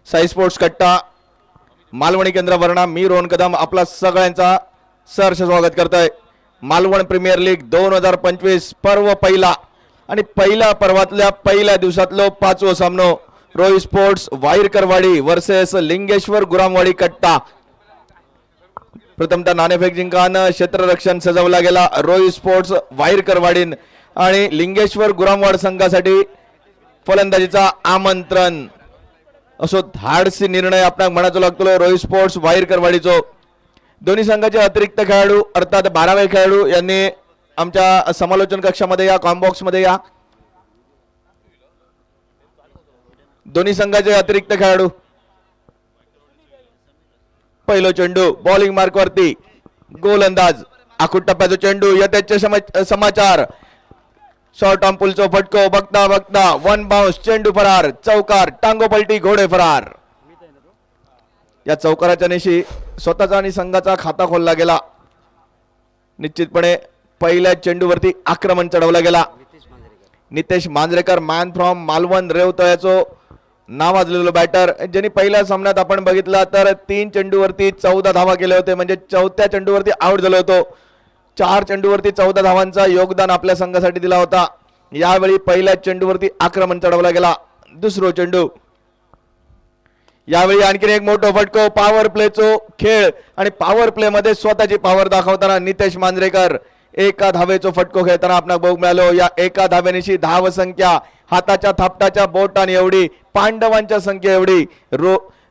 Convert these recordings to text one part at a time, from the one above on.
Sai sports कट्टा मालवणी केंद्रावरना मी रोहन कदम आपला सगळ्यांचा सहर्ष स्वागत करतोय। मालवण प्रीमियर लीग 2025 पर्व पहिला आणि पहिल्या पर्वातल्या पहिल्या दिवसातलो पाचवो सामनो रोई स्पोर्ट्स वाईरकरवाडी वर्सेस लिंगेश्वर गुरामवाडी कट्टा। प्रथमतः नाणेफेक जिंकान क्षेत्ररक्षण सजवला गेला रोई स्पोर्ट्स वाईरकरवाडीन आणि लिंगेश्वर गुरामवाड संघासाठी फलंदाजीचा आमंत्रण असो धाडसी निर्णय आपणाक म्हणाचो लागतलो रोई स्पोर्ट्स वाईरकरवाडीचो। दोन्ही संघाचे अतिरिक्त खेळाडू अर्थात 12वे खेळाडू यांनी आमच्या समालोचन कक्षामध्ये या कॉम्बॉक्स मध्ये या। दोन्ही संघाचे अतिरिक्त खेळाडू पहिलो चेंडू बॉलिंग मार्क वरती गोलंदाज आखूट टप्प्याचा चेंडू यथेच्छ समाचार शॉर्ट ऑन पुलचो फटको बघता बघता वन बाउन्स चेंडू फरार चौकार टांगो पलटी घोडे फरार। या चौकाराच्या निशी स्वतःचा आणि संघाचा खाता खोलला गेला। निश्चितपणे पहिल्या चेंडूवरती आक्रमण चढवला गेला। नितेश मांजरेकर मॅन फ्रॉम मालवण रेवतळ्याचो नावाजलेलो बॅटर ज्यांनी पहिल्या सामन्यात आपण बघितला तर 3 चेंडूवरती 14 धावा केले होते म्हणजे चौथ्या चेंडूवरती आउट झालो होतो। 4 चेंडूवरती 14 धावांचा योगदान आपल्या संघासाठी दिला होता। यावेळी पहिल्या चेंडूवरती आक्रमण चढवला गेला। दुसरो चेंडू यावेळी आणखी एक मोठा फटको पॉवर प्लेचो खेळ आणि पॉवर प्ले मध्ये स्वतःची पॉवर दाखवताना नितेश मांजरेकर एका धावेचो फटको खेळताना आपणाक बघूक मिळालो। या एका धावेनिशी धाव संख्या हाताच्या थापटाच्या बोटाने एवढी पांडवांच्या संख्या एवढी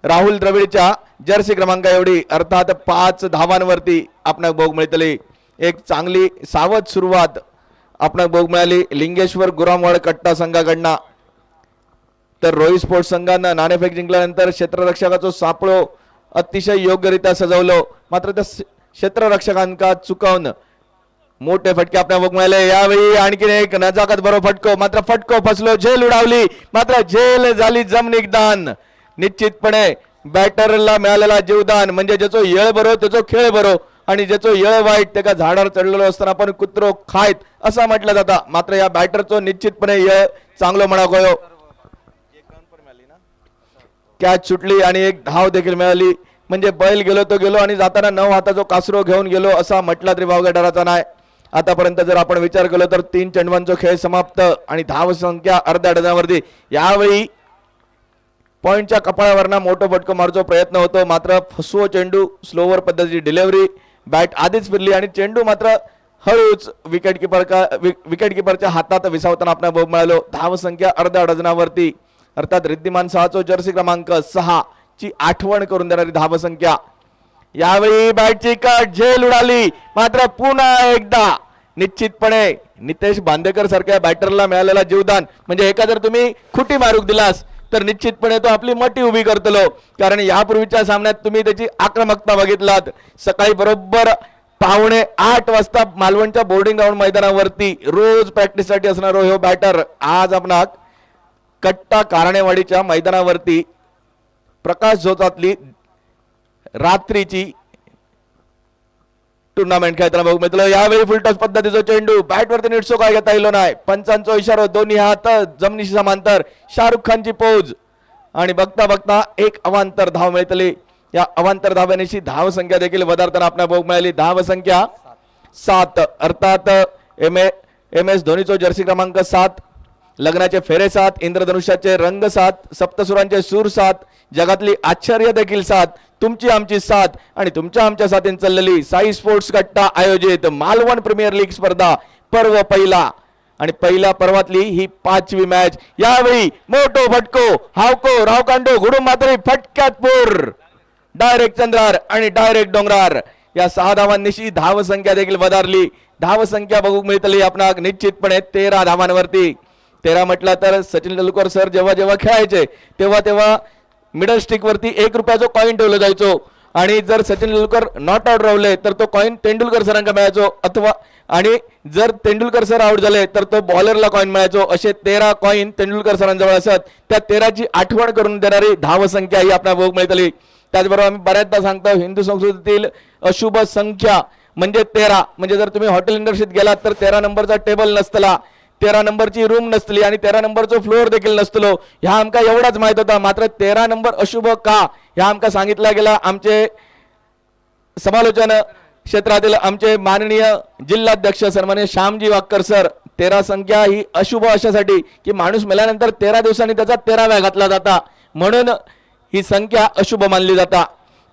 राहुल द्रविडच्या जर्सी क्रमांक एवढी अर्थात 5 धावांवरती आपणाक बघूक मिळतली। एक चांगली सावध सुरुवात आपणाक बघूक मिळाली लिंगेश्वर गुरामवाड कट्टा संघाकडनं। तर रोई स्पोर्ट्स संघानं नाणेफेक जिंकल्यानंतर क्षेत्ररक्षकाचो सापळो अतिशय योग्यरित्या सजवलो मात्र त्या क्षेत्ररक्षकांका चुकवून मोठे फटके आपल्याला बघूक मिळाले। यावेळी आणखी एक नजाकत बरो फटको मात्र फटको फसलो झेल उडावली मात्र झेल झाली जमनीक दान। निश्चितपणे बॅटरला मिळालेला जीवदान म्हणजे ज्याचो येळ बरो त्याचो खेळ बरो आणि ज्याचो येळ वाईट त्याका झाडावर चढलेलो असताना पण कुत्रो खायत असं म्हटलं जाता मात्र या बॅटरचो निश्चितपणे येळ चांगलो म्हणा गयो। कॅच सुटली आणि एक धाव देखील मिळाली म्हणजे बैल गेलो तो गेलो आणि जाताना 9 हाताचो कासरो घेऊन गेलो असा म्हटला तरी वावगा डराचा नाही। आतापर्यंत जर आपण विचार केलो तर 3 चेंडवांचा खेळ समाप्त आणि धाव संख्या अर्ध्या डझनावरती। यावेळी पॉइंटच्या कपाळावरना मोठो फटको मारचा प्रयत्न होतो मात्र फसवो चेंडू स्लोवर पद्धतीची डिलिव्हरी बॅट आधीच फिरली आणि चेंडू मात्र हळूच विकेटकीपरच्या हातात विसावताना आपल्याला बघ मिळालो। धाव संख्या अर्ध्या डझनावरती अर्थात रिद्धिमान 6 जर्सी क्रमांक 6 ची आठवण करून देणारी धाव संख्या। यावेळी बॅटची कट झेल उडाली मात्र पुन्हा एकदा निश्चितपणे नितेश बांदेकर सारख्या बॅटरला मिळालेला जीवदान म्हणजे एका जर तुम्ही खुटी मारूक दिलास तर निश्चितपणे तो आपली मटी उभी करतलो कारण यापूर्वीच्या सामन्यात तुम्ही त्याची आक्रमकता बघितलात। सकाळी बरोबर 7:45 वाजता मालवणच्या बोर्डिंग ग्राउंड मैदानावरती रोज प्रॅक्टिससाठी असणारो ह्यो बॅटर आज आपणाक कट्टा कारणेवाडीच्या मैदानावरती प्रकाश झोतातली रात्रीची टुर्नामेंट खेळताना बघू मिळतो। यावेळी फुलटॉस पद्धतीचा चेंडू बॅटवरती नीटसो काय घेता येलो नाही पंचांचा इशारा दोन्ही हात जमिनीशी समांतर शाहरुख खानची पोज आणि बघता बघता एक अवांतर धाव मिळतली। या अवांतर धाव्यानिशी धाव संख्या देखील वधारताना आपल्याला बघू मिळाली। धाव संख्या 7 अर्थात एम एस धोनीचो जर्सी क्रमांक 7 लग्नाचे फेरे 7 इंद्रधनुष्याचे रंग 7 सप्तसुरांचे सूर 7 जगातली आश्चर्य देखील 7 तुमची आमची 7 आणि तुमच्या आमच्या साथीने चाललेली साई स्पोर्ट्स कट्टा आयोजित मालवण प्रीमियर लीग स्पर्धा पर्व पहिला आणि पहिल्या पर्वातली ही 5वी मॅच। यावेळी मोठो फटको हावको रावकांडो घुडूम मात्र फटक्यात पूर डायरेक्ट चंद्रार आणि डायरेक्ट डोंगरार। या 6 धावांनिशी धाव संख्या देखील वधारली। धाव संख्या बघू मिळतली आपणाक निश्चितपणे 13 धावांवरती। 13 म्हटला तर सचिन तेंडुलकर सर जेव्हा जेव्हा खेळायचे तेव्हा मिडल स्टिक वरती 1 रुपयाचो कॉइन ठेवला जायचो आणि जर सचिन तेंडुलकर नॉट आउट रावले तर तो कॉइन तेंडुलकर सरांका मिळायचो अथवा आणि जर तेंडुलकर सर आउट झाले तर तो बॉलरला कॉइन मिळायचो। असे 13 कॉइन तेंडुलकर सरांजवळ असत। त्या 13ची आठवण करून देणारी धाव संख्या ही आपल्याला बघू मिळतली। त्याचबरोबर आम्ही बऱ्याचदा सांगतो हिंदू संस्कृतीतील अशुभ संख्या म्हणजे 13 म्हणजे जर तुम्ही हॉटेल इंडस्ट्रीत गेलात तर 13 नंबरचा टेबल नसतला 13 नंबरची रूम नसली आणि 13 नंबरचो फ्लोअर देखील नसतलो ह्या आमका एवढाच माहित होता. मात्र 13 नंबर अशुभ का ह्या आमका सांगितला गेला. आमचे समालोचन क्षेत्रातील आमचे माननीय जिल्हाध्यक्ष सन्माननीय श्यामजी वाक्कर सर 13 संख्या ही अशुभ अशासाठी की माणूस मेल्यानंतर 13 दिवसांनी त्याचा 13व्या घातला जाता म्हणून ही संख्या अशुभ मानली जाता.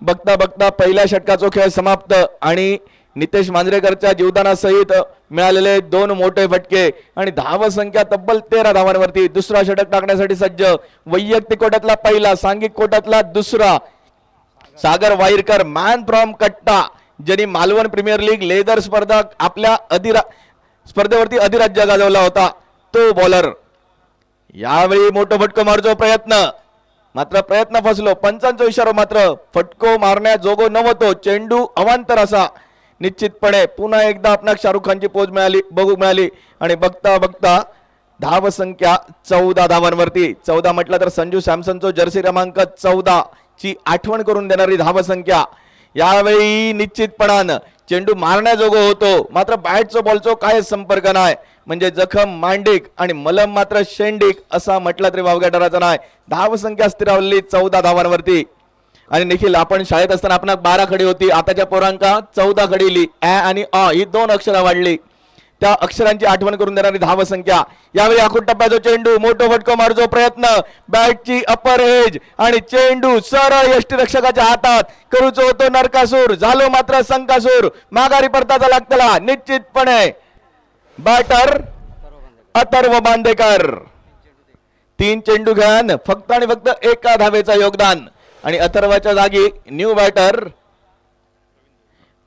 बघता बघता पहिल्या षटकाचा खेळ समाप्त आणि नितेश मांजरेकरच्या जीवदानासहित मिळालेले 2 मोठे फटके आणि धाव संख्या तब्बल 13 धावांवरती. दुसरा षटक टाकण्यासाठी सज्ज. वैयक्तिक कोट्यातला पहिला, सांघिक कोट्यातला दुसरा. सागर वाईरकर मॅन फ्रॉम कट्टा ज्यांनी मालवण प्रीमियर लीग लेदर स्पर्धा आपल्या स्पर्धेवरती अधिराज्य गाजवला होता तो बॉलर. यावेळी मोठं फटको मारतो प्रयत्न मात्र प्रयत्न फसलो. पंचांचा इशारा मात्र फटको मारण्याजोगो नव्हतो. चेंडू अवांतर असा. निश्चितपणे पुन्हा एकदा आपणाक शाहरुख खानची पोच मिळाली बघू मिळाली आणि बघता बघता धाव संख्या 14 धावांवरती. 14 म्हटलं तर संजू सॅमसनचो जर्सी क्रमांक 14 ची आठवण करून देणारी धाव संख्या. यावेळी निश्चितपणानं चेंडू मारण्याजोगो होतो मात्र बॅटचो बॉलचो काय संपर्क नाही. म्हणजे जखम मांडिक आणि मलम मात्र शेंडिक असा म्हटलं तरी वावग्या डराचा नाही. धाव संख्या स्थिरावली 14 धावांवरती. आणि निखिल आपण शाळेत असताना आपण 12 खडी होती आताच्या पोरांका 14 खडीली. ॲ आणि अ ही 2 अक्षरं वाढली. त्या अक्षरांची आठवण करून देणारी धाव संख्या. यावेळी आखूड टप्प्याचा चेंडू मोठो फटको मारजो प्रयत्न. बॅटची अपर एज आणि चेंडू सरळ यष्टीरक्षकाच्या हातात करूचो होतो नरकासूर. झालो मात्र संकासूर. माघारी परताचा लागतला निश्चितपणे बॅटर अथर्व बांदेकर. 3 चेंडू घेऊन फक्त आणि फक्त एका धावेचा योगदान आणि अथर्वाच्या जागी new batter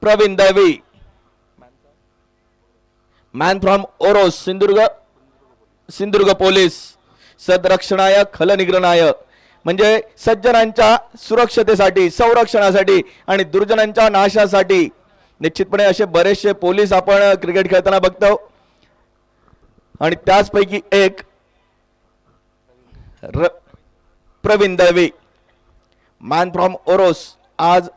Pravin Dalvi. Man from Oros Sindhudurg police. सदरक्षणाय खलनिग्रहणाय म्हणजे सज्जनांच्या सुरक्षतेसाठी संरक्षणासाठी आणि दुर्जनांच्या नाशासाठी. निश्चितपणे असे बरेचसे पोलीस आपण क्रिकेट खेळताना बघतो आणि त्याचपैकी एक प्रवीण दळवी मॅन फ्रॉम ओरोस. आज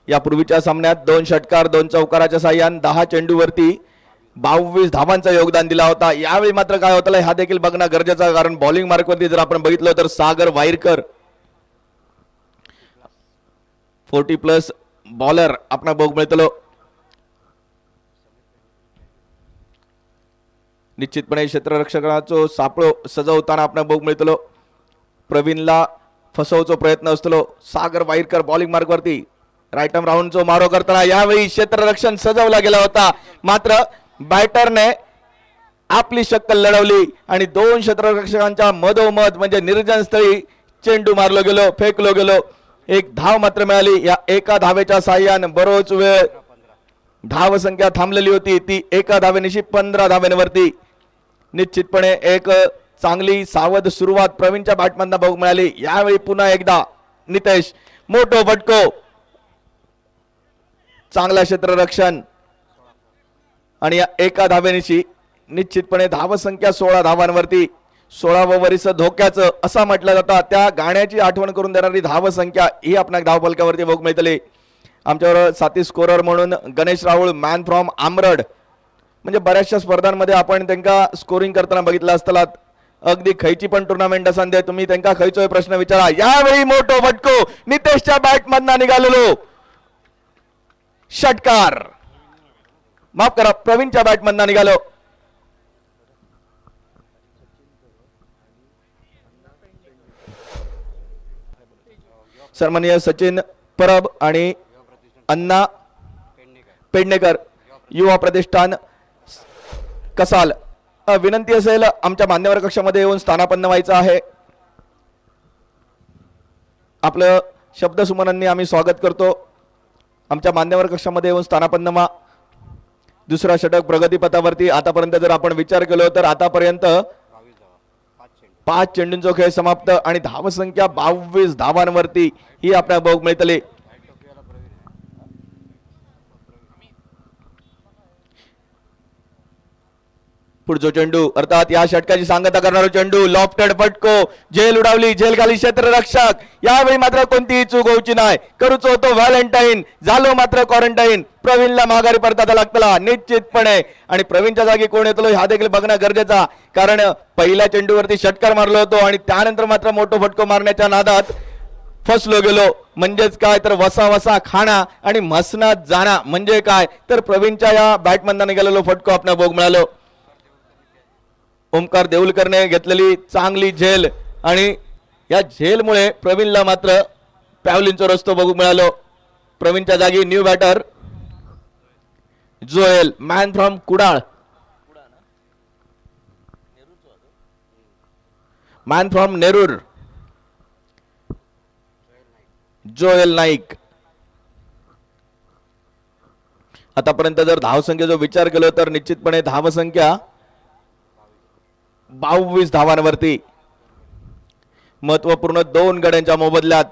यापूर्वीच्या सामन्यात 2 षटकार 2 चौकाराच्या साह्याने 10 चेंडूवरती 22 धावांचं योगदान दिला होता. यावेळी मात्र काय होतं हा देखील बघणं गरजेचं आहे कारण बॉलिंग मार्कवरती जर आपण बघितलं तर सागर वाईरकर 40+ बॉलर आपण बघू मिळतलो. निश्चितपणे क्षेत्ररक्षकाचो सापळो सजवताना आपण बघू मिळतलो. प्रवीणला फसवचो प्रयत्न असतलो. सागर वाईरकर बॉलिंग मार्कवरती राईट आर्म राऊंडचो मारो करताना यावेळी क्षेत्ररक्षण सजवला गेला होता मात्र बॅटरने आपली शक्कल लढवली आणि 2 क्षेत्ररक्षकांच्या मधोमध म्हणजे निर्जन स्थळी चेंडू मारलो गेलो फेकलो गेलो. 1 धाव मात्र मिळाली. या एका धावेच्या साह्याने बरोच वेळ धाव संख्या थांबलेली होती ती एका धावेनिशी 15 धावेवरती. निश्चितपणे एक चांगली सावध सुरुवात प्रवीणच्या बॅटमधून बघू मिळाली. यावेळी पुन्हा एकदा नितेश मोठो फटको. चांगला क्षेत्ररक्षण आणि या एका धावेनिशी निश्चितपणे धाव संख्या 16 धावांवरती. 16व वरीस धोक्याचं असं म्हटलं जातं. त्या गाण्याची आठवण करून देणारी धाव संख्या ही आपल्या धावफलकावरती बघू मिळतली. आमच्यावर साथी स्कोरर म्हणून गणेश राहुल मॅन फ्रॉम आमरड. म्हणजे बऱ्याचशा स्पर्धांमध्ये आपण त्यांना स्कोरिंग करताना बघितलं असताना अगदी खैची पण टुर्नामेंट असांदे तुम्ही त्यांना खैचोय प्रश्न विचारा. यावेळी मोठो फटको नितेशच्या बॅट मधनं निघालेलो षटकार माफ करा प्रवीणच्या बॅट मधनं निघालो. सन्माननीय सचिन परब आणि अण्णा पेडणेकर युवा प्रतिष्ठान कसाल विनंती असेल आमच्या मान्यवर कक्षामध्ये येऊन स्थानापन्न व्हायचं आहे. आपलं शब्दसुमनांनी आम्ही स्वागत करतो. आमच्या मान्यवर कक्षामध्ये येऊन स्थानापन्न व्हा. दुसरा षटक प्रगतीपथावरती. आतापर्यंत जर आपण विचार केलो तर आतापर्यंत 5 चेंडूंचा खेळ समाप्त आणि धाव संख्या 22 धावांवरती ही आपल्याला बघू मिळतली. पुढचा चेंडू अर्थात या षटकाची सांगता करणारा चेंडू लॉफ्टेड फटको झेल उडावली झेल खाली क्षेत्ररक्षक यावेळी मात्र कोणतीही चूक होऊची नाही करूच होतो व्हॅलेंटाईन झालो मात्र क्वारंटाईन प्रवीणला माघारी परतायला लागतला निश्चितपणे आणि प्रवीणच्या जागी कोण येतलो हा देखील बघणं गरजेचा कारण पहिल्या चेंडूवरती षटकार मारलो होतो आणि त्यानंतर मात्र मोठो फटको मारण्याच्या नादात फसलो गेलो म्हणजेच काय तर वसा वसा खाणा आणि मसनात जाणा म्हणजे काय तर प्रवीणच्या या बॅटमधनं निघालेलो फटको आपण बघ मिळालो ओमकार देऊलकरने घेतलेली चांगली झेल आणि या झेलमुळे प्रवीणला मात्र पॅव्हलिनचा रस्तो बघू मिळालो प्रवीणच्या जागी new batter Joel man from Kudal man from Nerur Joel Naik आतापर्यंत जर धावसंख्येचा विचार केला तर निश्चितपणे धावसंख्या 22 धावांवरती महत्वपूर्ण 2 गड्यांच्या मोबदल्यात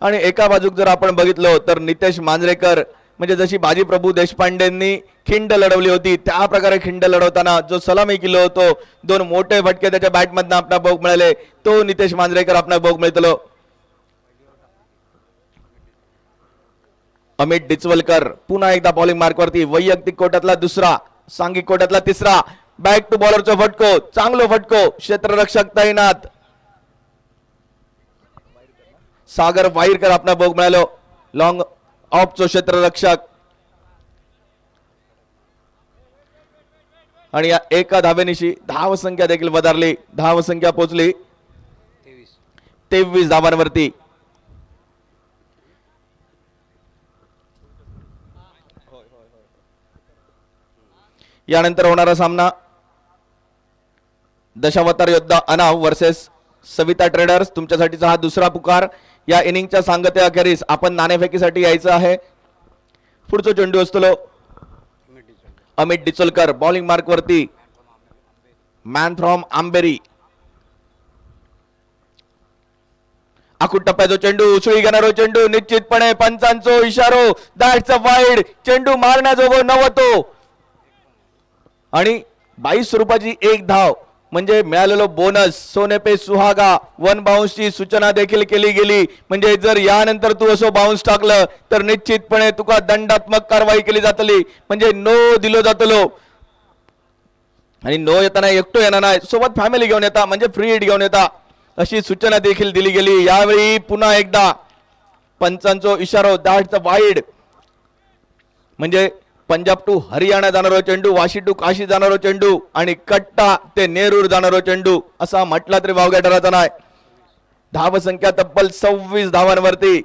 आणि एका बाजूक जर आपण बघितलो तर नितेश मांजरेकर म्हणजे जशी बाजी प्रभू देशपांडेंनी खिंड लढवली होती त्या प्रकारे खिंड लढवताना जो सलामी केलो होतो 2 मोठे फटके त्याच्या बॅटमधनं आपल्याला बघ मिळाले तो नितेश मांजरेकर आपल्याला बघ मिळतलो अमित डिचवलकर पुन्हा एकदा बॉलिंग मार्कवरती वैयक्तिक कोट्यातला दुसरा सांघिक कोट्यातला तिसरा बॅक टू बॉलरचा फटको चांगलो फटको क्षेत्ररक्षक तैनात सागर वाईरकर आपला बघ मिळालो लॉंग ऑफचो क्षेत्ररक्षक आणि या एका धावेनिशी धावसंख्या देखील वधारली धावसंख्या पोहोचली 23 धावांवरती यानंतर होणारा सामना दशावतार योद्धा अनाव वर्सेस सविता ट्रेडर्स तुमच्यासाठीचा हा दुसरा पुकार या इनिंगच्या सांगते अखेरीस आपण नाणेफेकीसाठी यायचं आहे पुढचा चेंडू असतो अमित डिचोलकर बॉलिंग मार्क वरती मॅन फ्रॉम आंबेरी आखूट टप्प्याचा चेंडू उसळी घेणारो चेंडू निश्चितपणे पंचांचो इशारो दॅट्स अ वाईड चेंडू मारण्याजोगो नव्हतो आणि 22 रुपयाची एक धाव म्हणजे मिळालेलो बोनस सोने पे सुहागा 1 बाउन्सची सूचना देखील केली गेली म्हणजे जर यानंतर तू असो बाउन्स टाकलं तर निश्चितपणे तुका दंडात्मक कारवाई केली जातली म्हणजे नो दिलो जातलो आणि नो येताना एकटो येणार नाही सोबत फॅमिली घेऊन येता म्हणजे फ्री हिट घेऊन येता अशी सूचना देखील दिली गेली यावेळी पुन्हा एकदा पंचांचो इशारो दॅट्स अ वाईड म्हणजे पंजाब टू हरियाणा जाणारो चेंडू वाशी टू काशी जाणारो चेंडू आणि कट्टा ते नेरूर जाणारो चेंडू असा म्हटला तरी वावग्या ठराचा नाही धावसंख्या तब्बल 26 धावांवरती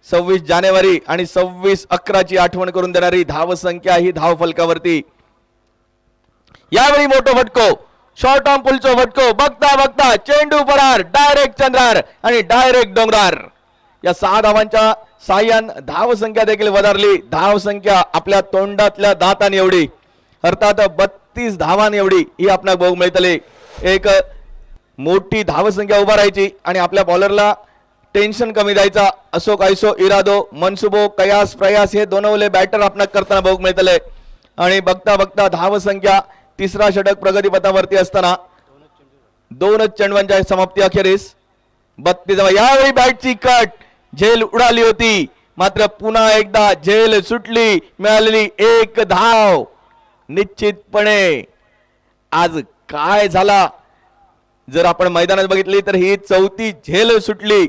26 जानेवारी आणि 26/11 आठवण करून देणारी धावसंख्या ही धाव फलकावरती यावेळी मोठो फटको शॉर्ट ऑन पुलचो फटको बघता बघता चेंडू फरार डायरेक्ट चंद्रार आणि डायरेक्ट डोंगरार या 6 धावांच्या साह्यान धावसंख्या देखील वधारली धावसंख्या आपल्या तोंडातल्या दातान एवढी अर्थात 32 धावान एवढी ही आपल्याला बघू मिळतली एक मोठी धावसंख्या उभा राहायची आणि आपल्या बॉलरला टेन्शन कमी द्यायचा असो कायसो इरादो मनसुबो कयास प्रयास हे दोनवले बॅटर आपल्याला करताना बघू मिळतले आणि बघता बघता धावसंख्या तिसरा षटक प्रगतीपथावरती असताना 2च चेंडवांच्या समाप्ती अखेरीस 32 यावेळी बॅटची कट झेल उडाली होती मात्र पुन्हा एकदा झेल सुटली मिळालेली एक धाव निश्चितपणे आज काय झाला जर आपण मैदानात बघितली तर ही 4थी झेल सुटली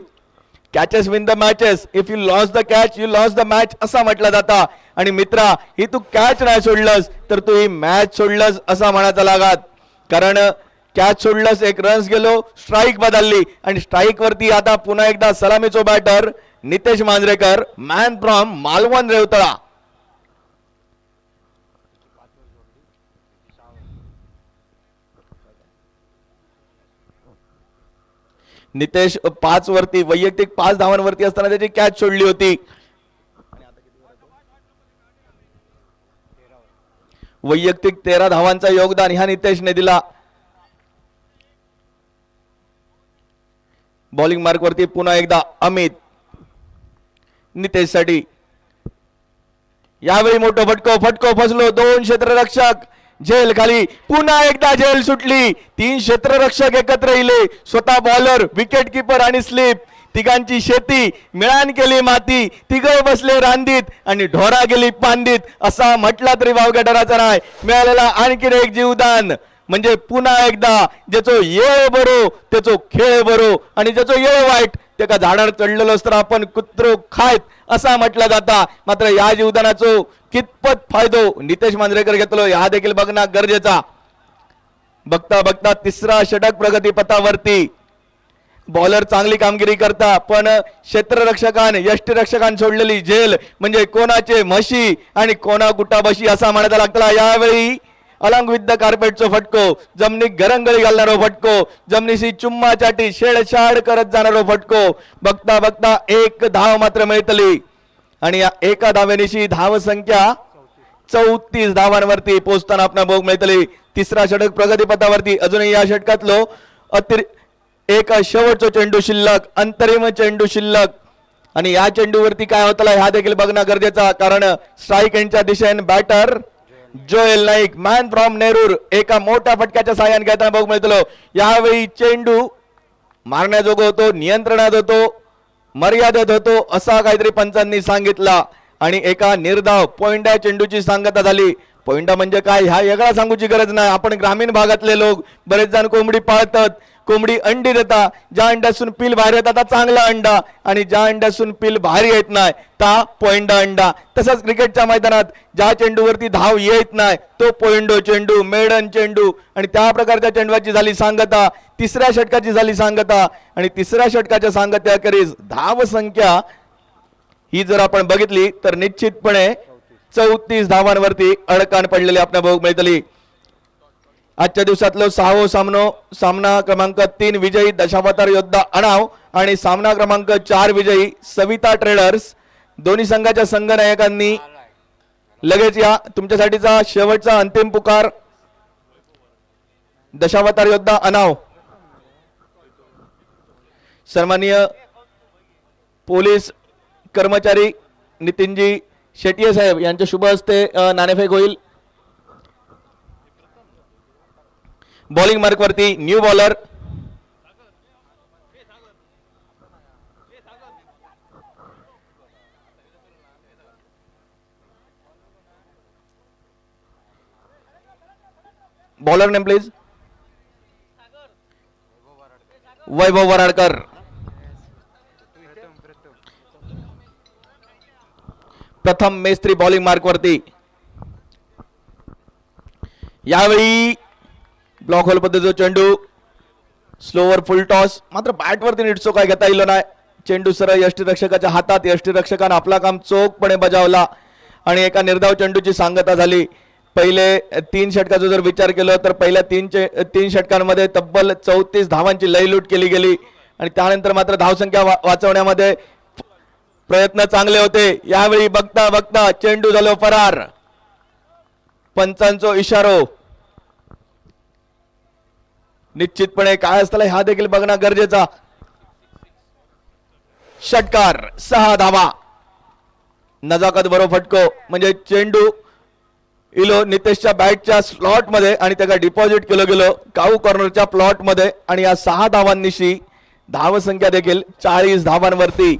catches win the matches if you loss the catch you loss the match असा म्हटला जाता आणि मित्रा ही तू कॅच नाही सोडलंस तर तू ही मॅच सोडलंस असा म्हणायचा लागत कारण कॅच सोडलंस एक रन्स गेलो स्ट्राईक बदलली आणि स्ट्राईक वरती आता पुन्हा एकदा सलामीचो batter Nitesh Manjrekar man from Malvan Revatala Nitesh 5 वरती वैयक्तिक 5 धावांवरती असताना त्याची कॅच सोडली होती वैयक्तिक 13 धावांचा योगदान ह्या नितेशने दिला बॉलिंग मार्क वरती पुन्हा एकदा अमित नितेश साठी यावेळी मोठो फटको फसलो 2 क्षेत्ररक्षक झेल खाली पुन्हा एकदा झेल सुटली. 3 क्षेत्ररक्षक एकत्र येले. स्वतः बॉलर, विकेट किपर आणि स्लिप तिघांची शेती मिळान केली माती. तिघे बसले रांदीत आणि ढोरा गेली पांदीत असा म्हटला तरी वावग्या डराचा नाही. मिळालेला आणखी एक जीवदान म्हणजे पुन्हा एकदा ज्याचो येळ बरो त्याचो खेळ बरो आणि ज्याचो येळ वाईट त्या झाडावर चढलेलो असतं आपण कुत्रो खायत असा म्हटलं जाता. मात्र या जीवदानाचो कितपत फायदो नितेश मांजरेकर घेतलो या देखील बघणं गरजेचा. बघता बघता तिसरा षटक प्रगती पथावरती. बॉलर चांगली कामगिरी करता पण क्षेत्ररक्षकान यष्टीरक्षकान सोडलेली झेल म्हणजे कोणाचे म्हशी आणि कोणा गुटाबशी असा म्हणायला लागला. यावेळी अलॉंग विथ द कार्पेटचो फटको, जमिनी गरंगळी घालणारो फटको, जमिनीशी चुम्मा चाटी शेडछाड करत जाणारो फटको. बघता बघता एक धाव मात्र मिळतली आणि या एका धावेनिशी धाव संख्या 34 धावांवरती पोहोचताना आपण बघ मिळतली. तिसरा षटक प्रगती पथावरती. अजूनही या षटकातलो एक शेवटचा चेंडू शिल्लक, अंतरिम चेंडू शिल्लक आणि या चेंडूवरती काय होतला ह्या देखील बघणं गरजेचा. कारण स्ट्राईक एंडच्या दिशेने batter Joel Naik man from Nerur एका मोठ्या फटक्याच्या साह्याने घेताना बघ मिळतलो. यावेळी चेंडू मारण्याजोगा होतो, नियंत्रणात होतो, मर्यादेत होतो असा काहीतरी पंचांनी सांगितला आणि एका निर्धाव पॉइंटा चेंडूची सांगता झाली. पॉइंटा म्हणजे काय ह्या वेगळा सांगूची गरज नाही. आपण ग्रामीण भागातले लोक बरेच जण कोंबडी पाळतात, कोंबडी अंडी देता, ज्या अंड्यासून पिल बाहेर येतात चांगला अंडा आणि ज्या अंड्यासून पिल बाहेर येत नाही ता पॉइंटा अंडा. तसंच क्रिकेटच्या मैदानात ज्या चेंडूवरती धाव येत नाही तो पॉइंटो चेंडू, मेडन चेंडू आणि त्या प्रकारच्या चेंडूची झाली सांगता. तिसऱ्या षटकाची झाली सांगता आणि तिसऱ्या षटकाच्या सांगत्याखेरीज धाव संख्या ही जर आपण बघितली तर निश्चितपणे 34 धावांवरती अडकान पडलेली आपल्याला बघू मिळतली. आजच्या दिवसातलो 6वा सामना क्रमांक 3 विजयी दशावतार योद्धा अणाव आणि सामना क्रमांक 4 विजयी सविता ट्रेडर्स. दोन्ही संघाच्या संघनायकांनी लगेच या तुमच्यासाठीचा शेवटचा अंतिम पुकार. दशावतार योद्धा अणाव सन्माननीय पोलीस कर्मचारी नितीनजी शेट्ये साहेब यांच्या शुभ हस्ते नाणेफेक होईल. बॉलिंग मार्क वरती new bowler bowler name please Vaibhav Varadkar. Pratham Mestri bowling mark वरती. यावेळी ब्लॉक होल पद्धतीचा चेंडू स्लोवर फुल टॉस मात्र बॅट वरती नीटसो काय घेता येईल नाही. चेंडू सरळ यष्टीरक्षकाच्या हातात. यष्टीरक्षकाने आपला काम चोखपणे बजावला आणि एका निर्धाव चेंडूची सांगता झाली. पहिले 3 षटकाचा जर विचार केला तर पहिल्या 3 षटकांमध्ये तब्बल 34 धावांची लयलूट केली गेली आणि त्यानंतर मात्र धावसंख्या वाचवण्यामध्ये प्रयत्न चांगले होते. यावेळी बघता बघता चेंडू झालो फरार. पंचांचो इशारो निश्चितपणे काय असताना हा देखील बघणं गरजेचा. षटकार 6 धावा. नजाकत बरोबर फटको म्हणजे चेंडू इलो नितेशच्या बॅटच्या स्लॉट मध्ये आणि त्याला डिपॉझिट केलं गेलो काऊ कॉर्नरच्या प्लॉट मध्ये आणि या 6 धावांनिशी धाव संख्या देखील 40 धावांवरती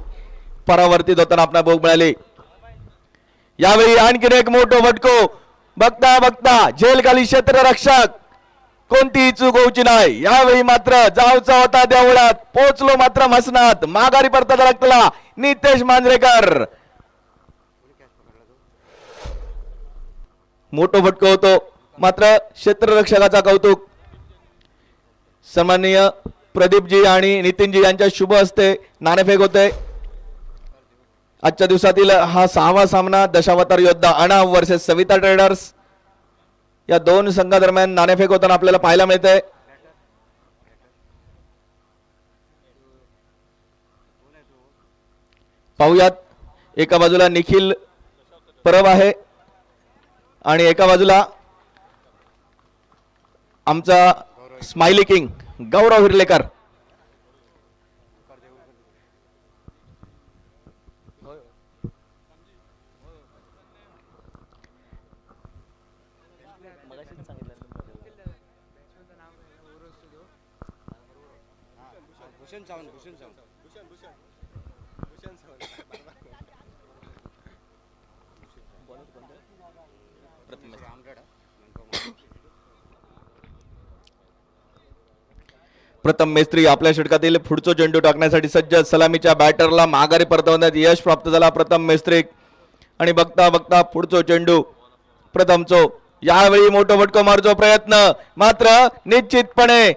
परावर्तित होताना आपल्याला बघ मिळाले. यावेळी आणखीन एक मोठो फटको. बघता बघता झेल खाली क्षेत्ररक्षक कोणतीही चूक होऊची नाही. यावेळी मात्र जावचा होता देवळात पोचलो मात्र मसनात माघारी परतत लागला नितेश मांजरेकर. मोठो फटको होतो मात्र क्षेत्ररक्षकाचा कौतुक. सन्माननीय प्रदीपजी आणि नितीनजी यांच्या शुभ हस्ते नाणेफेक होते. आजच्या दिवसातील हा 6वा सामना दशावतार योद्धा अणाव वर्सेस सविता ट्रेडर्स या दोन संघादरम्यान नाणेफेक होताना आपल्याला पाहायला मिळते. पाहुयात एका बाजूला निखिल परब आहे आणि एका बाजूला आमचा स्माइली किंग गौरव हिरलेकर. प्रथम मेस्त्री आपल्या षटकातील पुढचा चेंडू टाकण्यासाठी सज्ज. सलामीच्या बॅटरला माघारी परतवण्यात यश प्राप्त झाला प्रथम मेस्त्री. आणि बघता बघता पुढचा चेंडू प्रथमचो. यावेळी मोठा फटको मारतो प्रयत्न, मात्र निश्चितपणे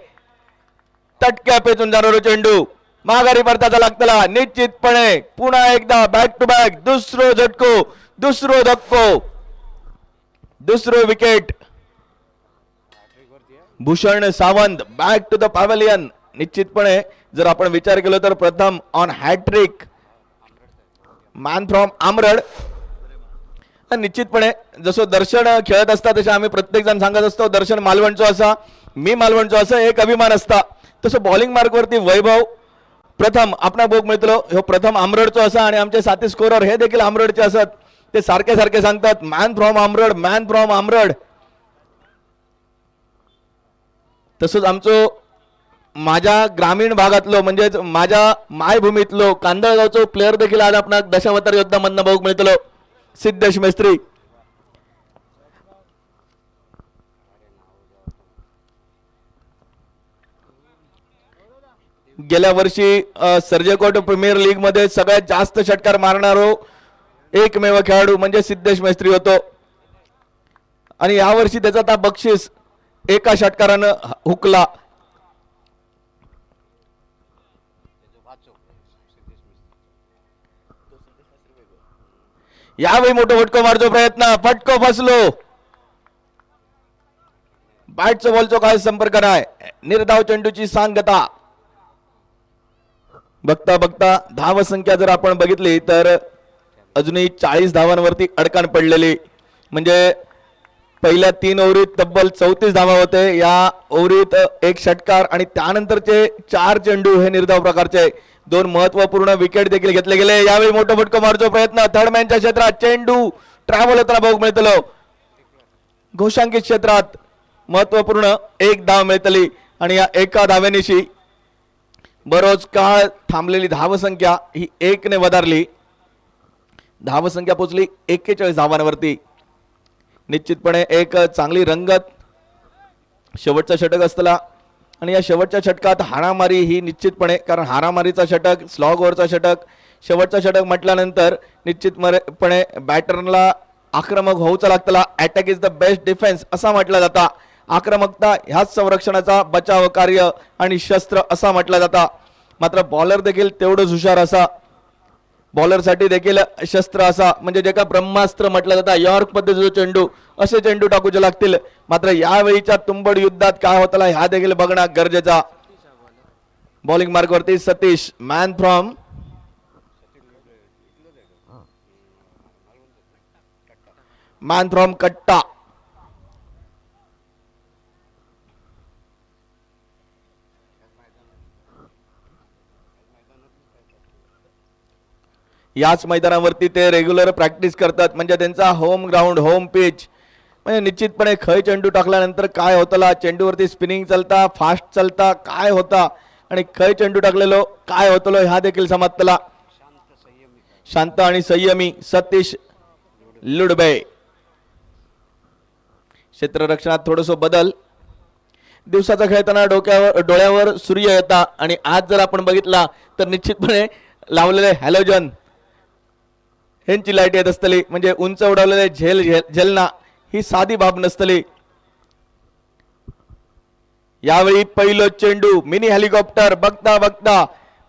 तटक्या पेचून जाणारा चेंडू माघारी परताचा लागतला. निश्चितपणे पुन्हा एकदा बॅक टू बॅक दुसरो झटको, दुसरो धक्को, दुसरो wicket. Bhushan Sawant back to the pavilion. निश्चितपणे जर आपण विचार केला तर प्रथम on hattrick man from Amrad. निश्चितपणे जसं दर्शन खेळत असता तसे आम्ही प्रत्येक जण सांगत असतो दर्शन मालवणचो असा, मी मालवणचो असा एक अभिमान असता. तसं बॉलिंग मार्क वरती वैभव प्रथम आपणा बोग मिळतो हो प्रथम आमरडचो असा आणि आमचे साथी स्कोरर हे देखील आमरडचे असत. ते सारखे सारखे सांगतात मॅन फ्रॉम आमरड, मॅन फ्रॉम आमरड. तसंच आमचो माझ्या ग्रामीण भागातलो म्हणजे माझ्या मायभूमीतलो कांदळगावचो प्लेअर देखील आज आपणा दशावतार योद्धा मधनं बघू मिळतलो सिद्धेश मेस्त्री. गेल्या वर्षी सर्जेकोट प्रीमियर लीग मध्ये सगळ्यात जास्त षटकार मारणारो एकमेव खेळाडू म्हणजे सिद्धेश मेस्त्री होतो. आणि यावर्षी त्याचा आता बक्षीस एका षटकारानं हुकला. यावेळी मोठा फटको मारतो प्रयत्न, फटको फसलो. बॅटचा बॉलचा काय संपर्क नाही. निर्धाव चेंडूची सांगता. बघता बघता धाव संख्या जर आपण बघितली तर अजूनही 40 धावांवरती अडकण पडलेली. म्हणजे पहिल्या 3 ओव्हरीत तब्बल 34 धावा होते. या ओव्हरीत एक षटकार आणि त्यानंतरचे 4 चेंडू हे निर्धाव प्रकारचे. 2 महत्वपूर्ण विकेट देखील घेतले गेले. यावेळी मोठा फटको मारतो प्रयत्न, थर्डमॅनच्या क्षेत्रात चेंडू ट्रॅव्हल होताना बघू मिळतलो. घोषांकित क्षेत्रात महत्वपूर्ण एक धाव मिळतली आणि या एका धावेनिशी बरोच काळ थांबलेली धावसंख्या ही 1 ने वधारली. धावसंख्या पोहोचली 41 धावांवरती. निश्चितपणे एक चांगली रंगत शेवटचा षटक असतला आणि या शेवटच्या षटकात हाणामारी ही निश्चितपणे, कारण हाणामारीचा षटक, स्लॉग ओव्हरचा षटक, शेवटचा षटक म्हटल्यानंतर निश्चितपणे बॅटरला आक्रमक होऊचा लागतला. Attack is the best defence असा म्हटला जाता. आक्रमकता ह्याच संरक्षणाचा बचाव कार्य आणि शस्त्र असा म्हटला जाता. मात्र बॉलर देखील तेवढंच हुशार असा, बॉलर साठी देखील शस्त्र असा, म्हणजे जे का ब्रह्मास्त्र म्हटलं जातं यॉर्क पद्धतीचा चेंडू असे चेंडू टाकूचे लागतील. मात्र यावेळीच्या तुंबड युद्धात काय होतला ह्या देखील बघणं गरजेचा. बॉलिंग मार्क वरती सतीश मॅन फ्रॉम कट्टा. याच मैदानावरती ते रेग्युलर प्रॅक्टिस करतात, म्हणजे त्यांचा होम ग्राउंड, होम पिच. म्हणजे निश्चितपणे खय चेंडू टाकल्यानंतर काय होतला, चेंडूवरती स्पिनिंग चालता, फास्ट चालता, काय होता आणि खय चेंडू टाकलेलो काय होतलो ह्या देखील समजतला. शांत आणि संयमी सतीश लुडबे. क्षेत्ररक्षणात थोडस बदल. दिवसाचा खेळताना डोळ्यावर सूर्य येता आणि आज जर आपण बघितला तर निश्चितपणे लावलेले हॅलोजन ह्यांची लाईट येत असतली. म्हणजे उंच उडवलेले झेलना ही साधी बाब नसतली. यावेळी पहिलं चेंडू मिनी हेलिकॉप्टर. बघता बघता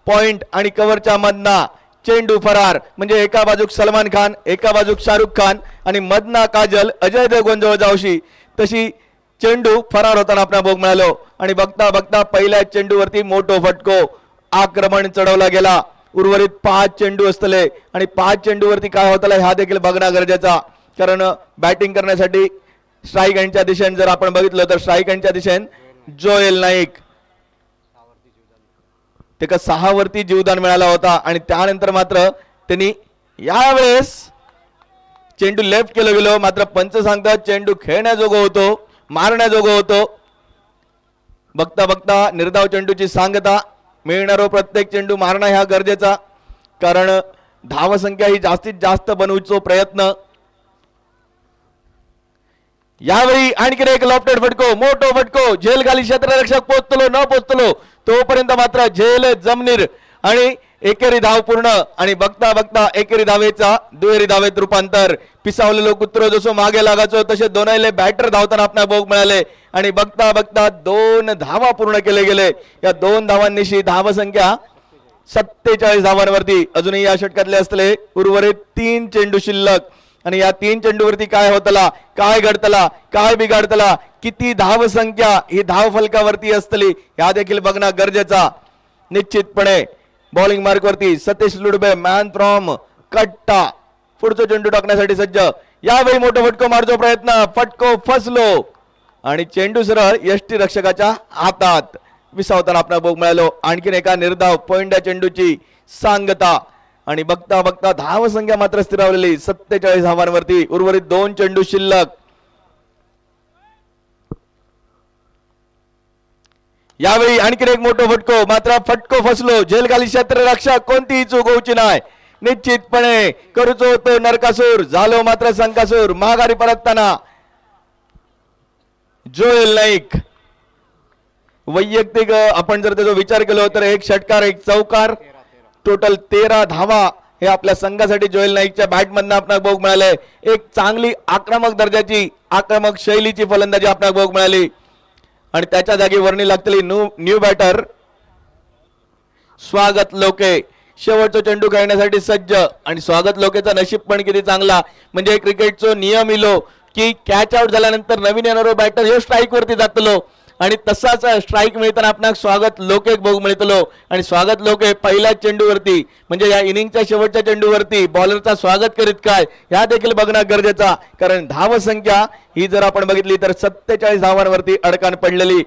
पॉइंट आणि कव्हरच्या मधना चेंडू फरार. म्हणजे एका बाजूक सलमान खान, एका बाजूक शाहरुख खान आणि मधना काजल अजय देवगण जवळ जावशी तशी चेंडू फरार होताना आपल्याला बघ मिळालो. आणि बघता बघता पहिल्या चेंडूवरती मोठो फटको, आक्रमण चढवला गेला. उर्वरित 5 चेंडू असतले आणि 5 चेंडूवरती काय होतला ह्या देखील बघणं गरजेचा. कारण बॅटिंग करण्यासाठी स्ट्राईक एंडच्या दिशेने जर आपण बघितलं तर स्ट्राईक एंडच्या दिशेने जोएल नाईक ते 6 वरती जीवदान मिळाला होता आणि त्यानंतर मात्र त्यांनी यावेळेस चेंडू लेफ्ट केलं गेलो. मात्र पंच सांगतात चेंडू खेळण्याजोगं होतो, मारण्याजोगं होतो. बघता बघता निर्धाव चेंडूची सांगता मिळणारो प्रत्येक चेंडू मारणं ह्या गरजेचा, कारण धावसंख्या ही जास्तीत जास्त बनवूचो प्रयत्न. यावेळी आणखी एक लॉफ्टेड फटको, मोठो फटको, झेल खाली क्षेत्ररक्षक पोहोचलो न पोहोचलो तोपर्यंत मात्र झेल जमनीर आणि एकेरी धाव पूर्ण. आणि बघता बघता एकेरी धावेचा दुहेरी धावेत रूपांतर. पिसावलेलो कुत्रो जसो मागे लागायचो तसे दोन्हीले बॅटर धावताना आपल्याला भोग मिळाले आणि बघता बघता 2 धावा पूर्ण केले गेले. या 2 धावांनिशी धावसंख्या 47 धावांवरती. अजूनही या षटकातले असले उर्वरित 3 चेंडू शिल्लक आणि या 3 चेंडूवरती काय होतला, काय घडतला, काय बिघडतला, किती धावसंख्या ही धाव फलकावरती असतली या देखील बघणं गरजेचा. निश्चितपणे बॉलिंग मार्क वरती सतीश लुडबे मॅन फ्रॉम कट्टा पुढचा चेंडू टाकण्यासाठी सज्ज. यावेळी मोठा फटको मारतो प्रयत्न, फटको फसलो आणि चेंडू सरळ यष्टी रक्षकाच्या हातात विसावताना आपला भोग मिळालो. आणखीन एका निर्धाव पॉइंट चेंडूची सांगता आणि बघता बघता धावसंख्या मात्र स्थिरावलेली 47 धावांवरती. उर्वरित 2 चेंडू शिल्लक. यावेळी आणखीन एक मोठा फटको, मात्र फटको फसलो. झेल खाली क्षेत्ररक्षक, कोणतीही चूक होऊची नाही. निश्चितपणे करूचो तो नरकासूर, झालो मात्र संकासूर. माघारी परतताना जोएल नाईक वैयक्तिक आपण जर त्याचा विचार केला तर एक षटकार एक चौकार, टोटल 13 धावा हे आपल्या संघासाठी जोएल नाईकच्या बॅटमधनं आपल्याला भोग मिळाले. एक चांगली आक्रमक दर्जाची आक्रमक शैलीची फलंदाजी आपल्याला भोग मिळाली आणि त्याच्या जागी वर्णी लागतली न्यू बॅटर स्वागत लोके. शेवटचा चेंडू खेळण्यासाठी सज्ज आणि स्वागत लोकेचा नशीब पण किती चांगला, म्हणजे क्रिकेटचा नियम इलो की कॅच आउट झाल्यानंतर नवीन येणारो बॅटर हे स्ट्राईक वरती जातलो आणि तसाच स्ट्राईक मिळताना आपल्याला स्वागत लोके भोग मिळतलो. आणि स्वागत लोके पहिल्या चेंडूवरती म्हणजे या इनिंगच्या शेवटच्या चेंडूवरती बॉलरचा स्वागत करीत काय ह्या देखील बघणं गरजेचा, कारण धावसंख्या ही जर आपण बघितली तर 47 धावांवरती अडकान पडलेली.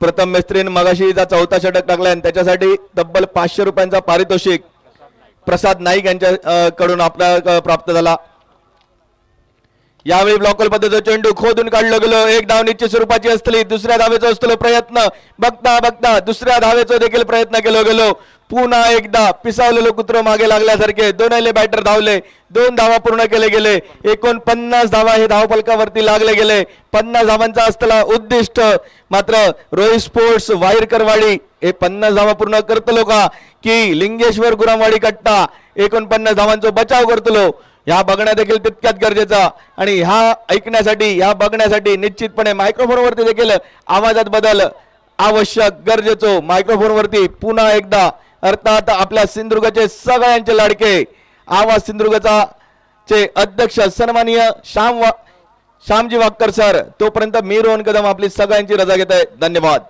प्रथम मिस्त्रीन मगाशीचा चौथा षटक टाकला आणि त्याच्यासाठी तब्बल 500 रुपयांचा पारितोषिक प्रसाद नाईक यांच्या कडून आपल्याला प्राप्त झाला. यावेळी ब्लॉकर पद्धतीचा चेंडू खोदून काढलो गेलो. एक धाव निश्चित स्वरूपाची असतली. दुसऱ्या धावेचा असतो प्रयत्न, बघता बघता दुसऱ्या धावेचा देखील प्रयत्न केलो गेलो. पुन्हा एकदा पिसावलेलो कुत्र मागे लागल्यासारखे दोन्हीले बॅटर धावले. 2 धावा पूर्ण केले गेले. 49 धावा हे धावफलकावरती लागले गेले. 50 धावांचा असलेला उद्दिष्ट मात्र रोहित स्पोर्ट्स वाईरकरवाडी हे 50 धावा पूर्ण करतलो का की लिंगेश्वर गुरामवाडी कट्टा 49 धावांचा बचाव करतलो ह्या बघण्या देखील तितक्यात गरजेचा. आणि ह्या ऐकण्यासाठी ह्या बघण्यासाठी निश्चितपणे मायक्रोफोनवरती देखील आवाजात बदल आवश्यक गरजेचो. मायक्रोफोनवरती पुन्हा एकदा अर्थात आपल्या सिंधुदुर्गचे सगळ्यांचे लाडके आवाज सिंधुदुर्गचा चे अध्यक्ष सन्माननीय श्यामजी वाक्कर सर. तोपर्यंत मी रोहन कदम आपली सगळ्यांची रजा घेत आहे. धन्यवाद.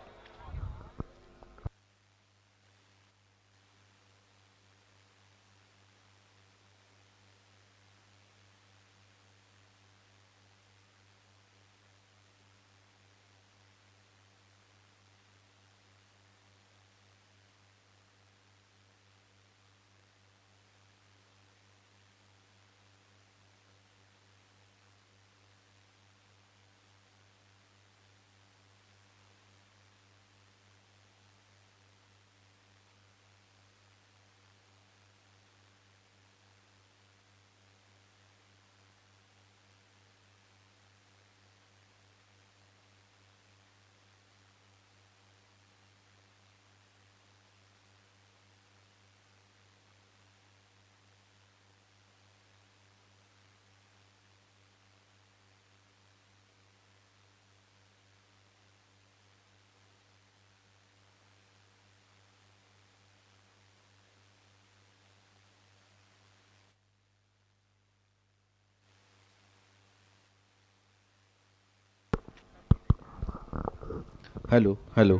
Hello hello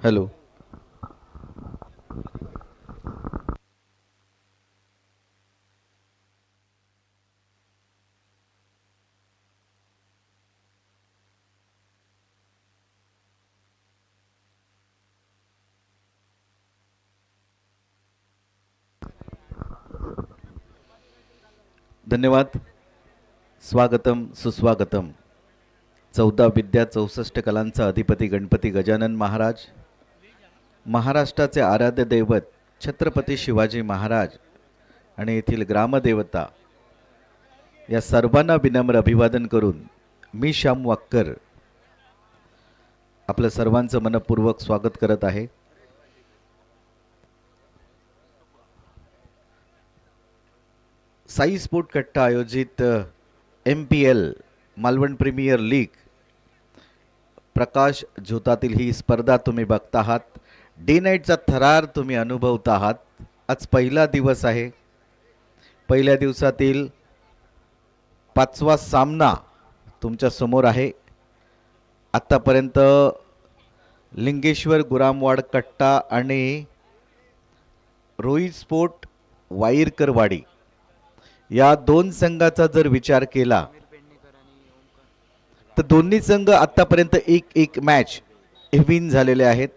hello. धन्यवाद. स्वागतम सुस्वागतम. 14 विद्या 64 कलांचा अधिपती गणपती गजानन महाराज, महाराष्ट्राचे आराध्य दैवत छत्रपती शिवाजी महाराज आणि येथील ग्रामदेवता या सर्वांना विनम्र अभिवादन करून मी श्याम वाक्कर आपलं सर्वांचं मनपूर्वक स्वागत करत आहे. साई स्पोर्ट कट्टा आयोजित MPL मालवण प्रीमियर लीग प्रकाश झोतातील ही स्पर्धा तुम्ही बघता आहात. डे नाईटचा थरार तुम्ही अनुभवत आहात. आज पहिला दिवस आहे. पहिल्या दिवसातील 5वा सामना तुमच्या समोर आहे. आतापर्यंत लिंगेश्वर गुरामवाड कट्टा आणि रोहित स्पोर्ट वाईरकरवाडी या दोन संघाचा जर विचार केला तर दोन्ही संघ आतापर्यंत एक मॅच विन झालेले आहेत.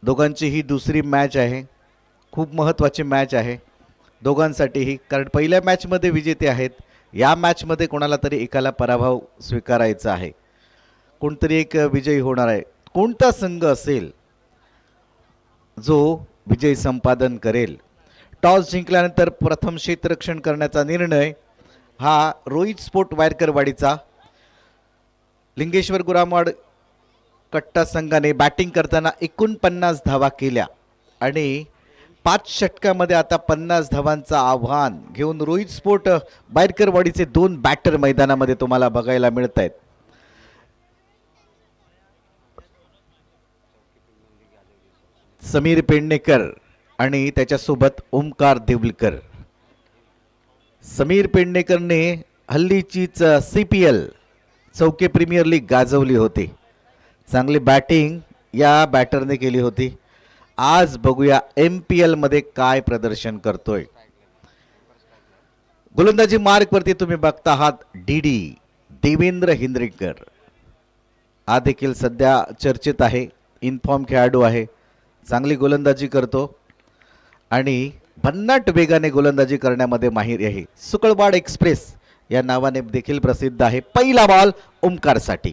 दोघांची ही दुसरी मॅच आहे. खूप महत्त्वाची मॅच आहे दोघांसाठीही, कारण पहिल्या मॅचमध्ये विजेते आहेत. या मॅचमध्ये कोणाला तरी एकाला पराभव स्वीकारायचा आहे. कोणतरी एक विजयी होणार आहे. कोणता संघ असेल जो विजय संपादन करेल? टॉस जिंकल्यानंतर प्रथम क्षेत्ररक्षण करण्याचा निर्णय हा रोहित स्पोर्ट वायरकरवाडीचा. लिंगेश्वर गुरामवाड कट्टा संघाने बॅटिंग करताना 49 धावा केल्या आणि 5 षटकामध्ये आता 50 धावांचं आव्हान घेऊन रोहित स्पोर्ट वायरकरवाडीचे 2 बॅटर मैदानामध्ये तुम्हाला बघायला मिळत आहेत. समीर पेडणेकर आणि त्याच्यासोबत ओमकार देवलकर. समीर पेडणेकरने हल्लीचीच CPL चौके प्रीमियर लीग गाजवली होती. चांगली बॅटिंग या बॅटरने केली होती. आज बघूया MPL मध्ये काय प्रदर्शन करतोय. गोलंदाजी मार्कवरती तुम्ही बघता आहात DD देवेंद्र हिंद्रेकर. हा देखील सध्या चर्चेत आहे. इनफॉर्म खेळाडू आहे. चांगली गोलंदाजी करतो आणि भन्नाट वेगाने गोलंदाजी करण्यामध्ये माहिर आहे. सुकळवाड एक्सप्रेस या नावाने देखील प्रसिद्ध आहे. पहिला बॉल ओमकारसाठी.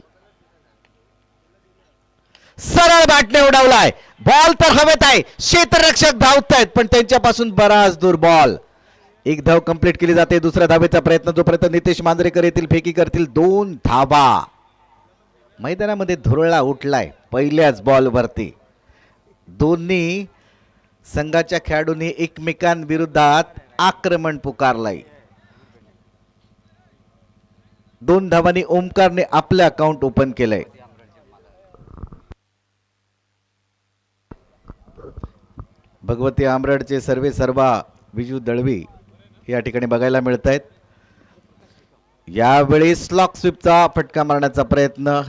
सरळ बॅटने उडवलाय. बॉल तर हवेत आहे. क्षेत्ररक्षक धावतायत पण त्यांच्यापासून बराच दूर बॉल. एक धाव कंप्लीट केली जाते. दुसऱ्या धावेचा प्रयत्न जोपर्यंत नितेश मांजरेकर येतील फेकी करतील. 2 धावा. मैदानामध्ये धुरळा उठलाय पहिल्याच बॉलवरती. दोन्ही संघाच्या खेळाडूंनी एकमेकांविरोधात आक्रमण पुकारलंय. 2 धावांनी ओमकारने आपले अकाउंट ओपन केलंय. भगवती आमरडचे सर्वे सर्वा विजू दळवी या ठिकाणी बघायला मिळत आहेत. यावेळी स्लॉक स्वीपचा फटका मारण्याचा प्रयत्न.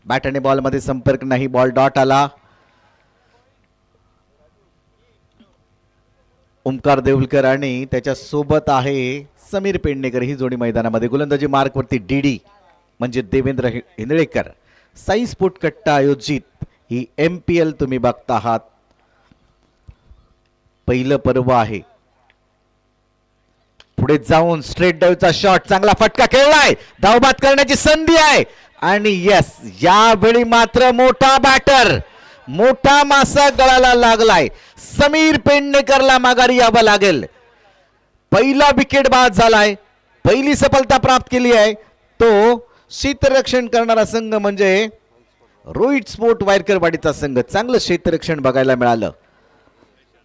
बॅट आणि बॉलमध्ये संपर्क नाही. बॉल डॉट आला. ओमकार देवलकर आणि त्याच्या सोबत आहे समीर पेडणेकर. ही जोडी मैदानामध्ये. गोलंदाजी मार्कवरती DD म्हणजे देवेंद्र हिंदळेकर. साई स्पोर्ट कट्टा आयोजित ही MPL तुम्ही बघता आहात. पहिलं पर्व आहे. पुढे जाऊन स्ट्रेट डाऊचा शॉट. चांगला फटका खेळलाय. धावबाद करण्याची संधी आहे आणि यस, यावेळी मात्र मोठा बॅटर, मोठा मासा गळाला लागलाय. समीर पेडणेकरला माघारी यावं लागेल. पहिला विकेट बाद झालाय. पहिली सफलता प्राप्त केली आहे. तो क्षेत्ररक्षण करणारा संघ म्हणजे रोहित स्पोर्ट वायरकरवाडीचा संघ. चांगलं क्षेत्ररक्षण बघायला मिळालं.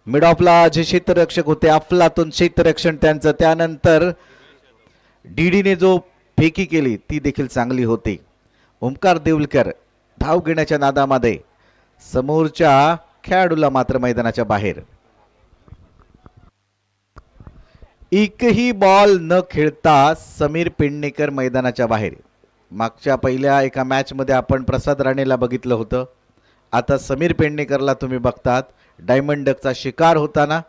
मिड ऑफला जे क्षेत्ररक्षक होते अफलातून क्षेत्ररक्षण त्यांचं. त्यानंतर DDने जो फेकी केली ती देखील चांगली होती. ओमकार देवलकर धाव घेण्याच्या नादामध्ये समोरच्या खेळाडूला मात्र मैदानाच्या बाहेर. एकही बॉल न खेळता समीर पेडणेकर मैदानाच्या बाहेर. मागच्या पहिल्या एका मॅच मध्ये आपण प्रसाद राणेला बघितलं होतं. आता समीर पेडणेकरला तुम्ही बघतात डायमंड डकचा शिकार होताना.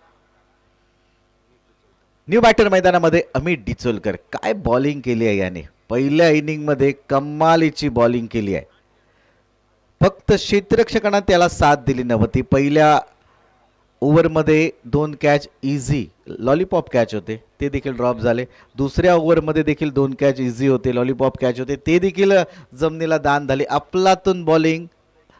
न्यू बॅटर मैदानामध्ये अमित डिचोलकर. काय बॉलिंग केली आहे याने. पहिल्या इनिंग मध्ये कमालीची बॉलिंग केली आहे. फक्त क्षेत्ररक्षकांना त्याला साथ दिली नव्हती. पहिल्या ओव्हरमध्ये 2 कॅच इझी लॉलीपॉप कॅच होते, ते देखील ड्रॉप झाले. दुसऱ्या ओव्हरमध्ये देखील 2 कॅच इझी होते, लॉलीपॉप कॅच होते, ते देखील जमिनीला दान झाले. अफलातून बॉलिंग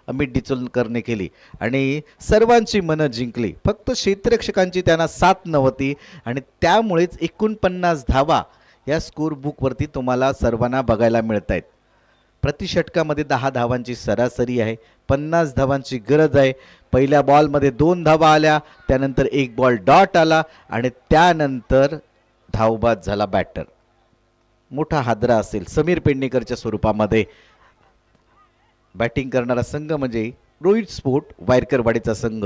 अमित डिचोलकरने केली आणि सर्वांची मनं जिंकली. फक्त क्षेत्ररक्षकांची त्यांना साथ नव्हती आणि त्यामुळेच 49 धावा या स्कोर बुकवरती तुम्हाला सर्वांना बघायला मिळत आहेत. प्रति षटकामध्ये 10 धावांची सरासरी आहे. 50 धावांची गरज आहे. पहिल्या बॉलमध्ये 2 धावा आल्या, त्यानंतर 1 बॉल डॉट आला आणि त्यानंतर धावबाद झाला बॅटर. मोठा हादरा असेल समीर पेडणेकरच्या स्वरूपामध्ये. बॅटिंग करणारा संघ म्हणजे रोहित स्पोर्ट वायरकरवाडीचा संघ.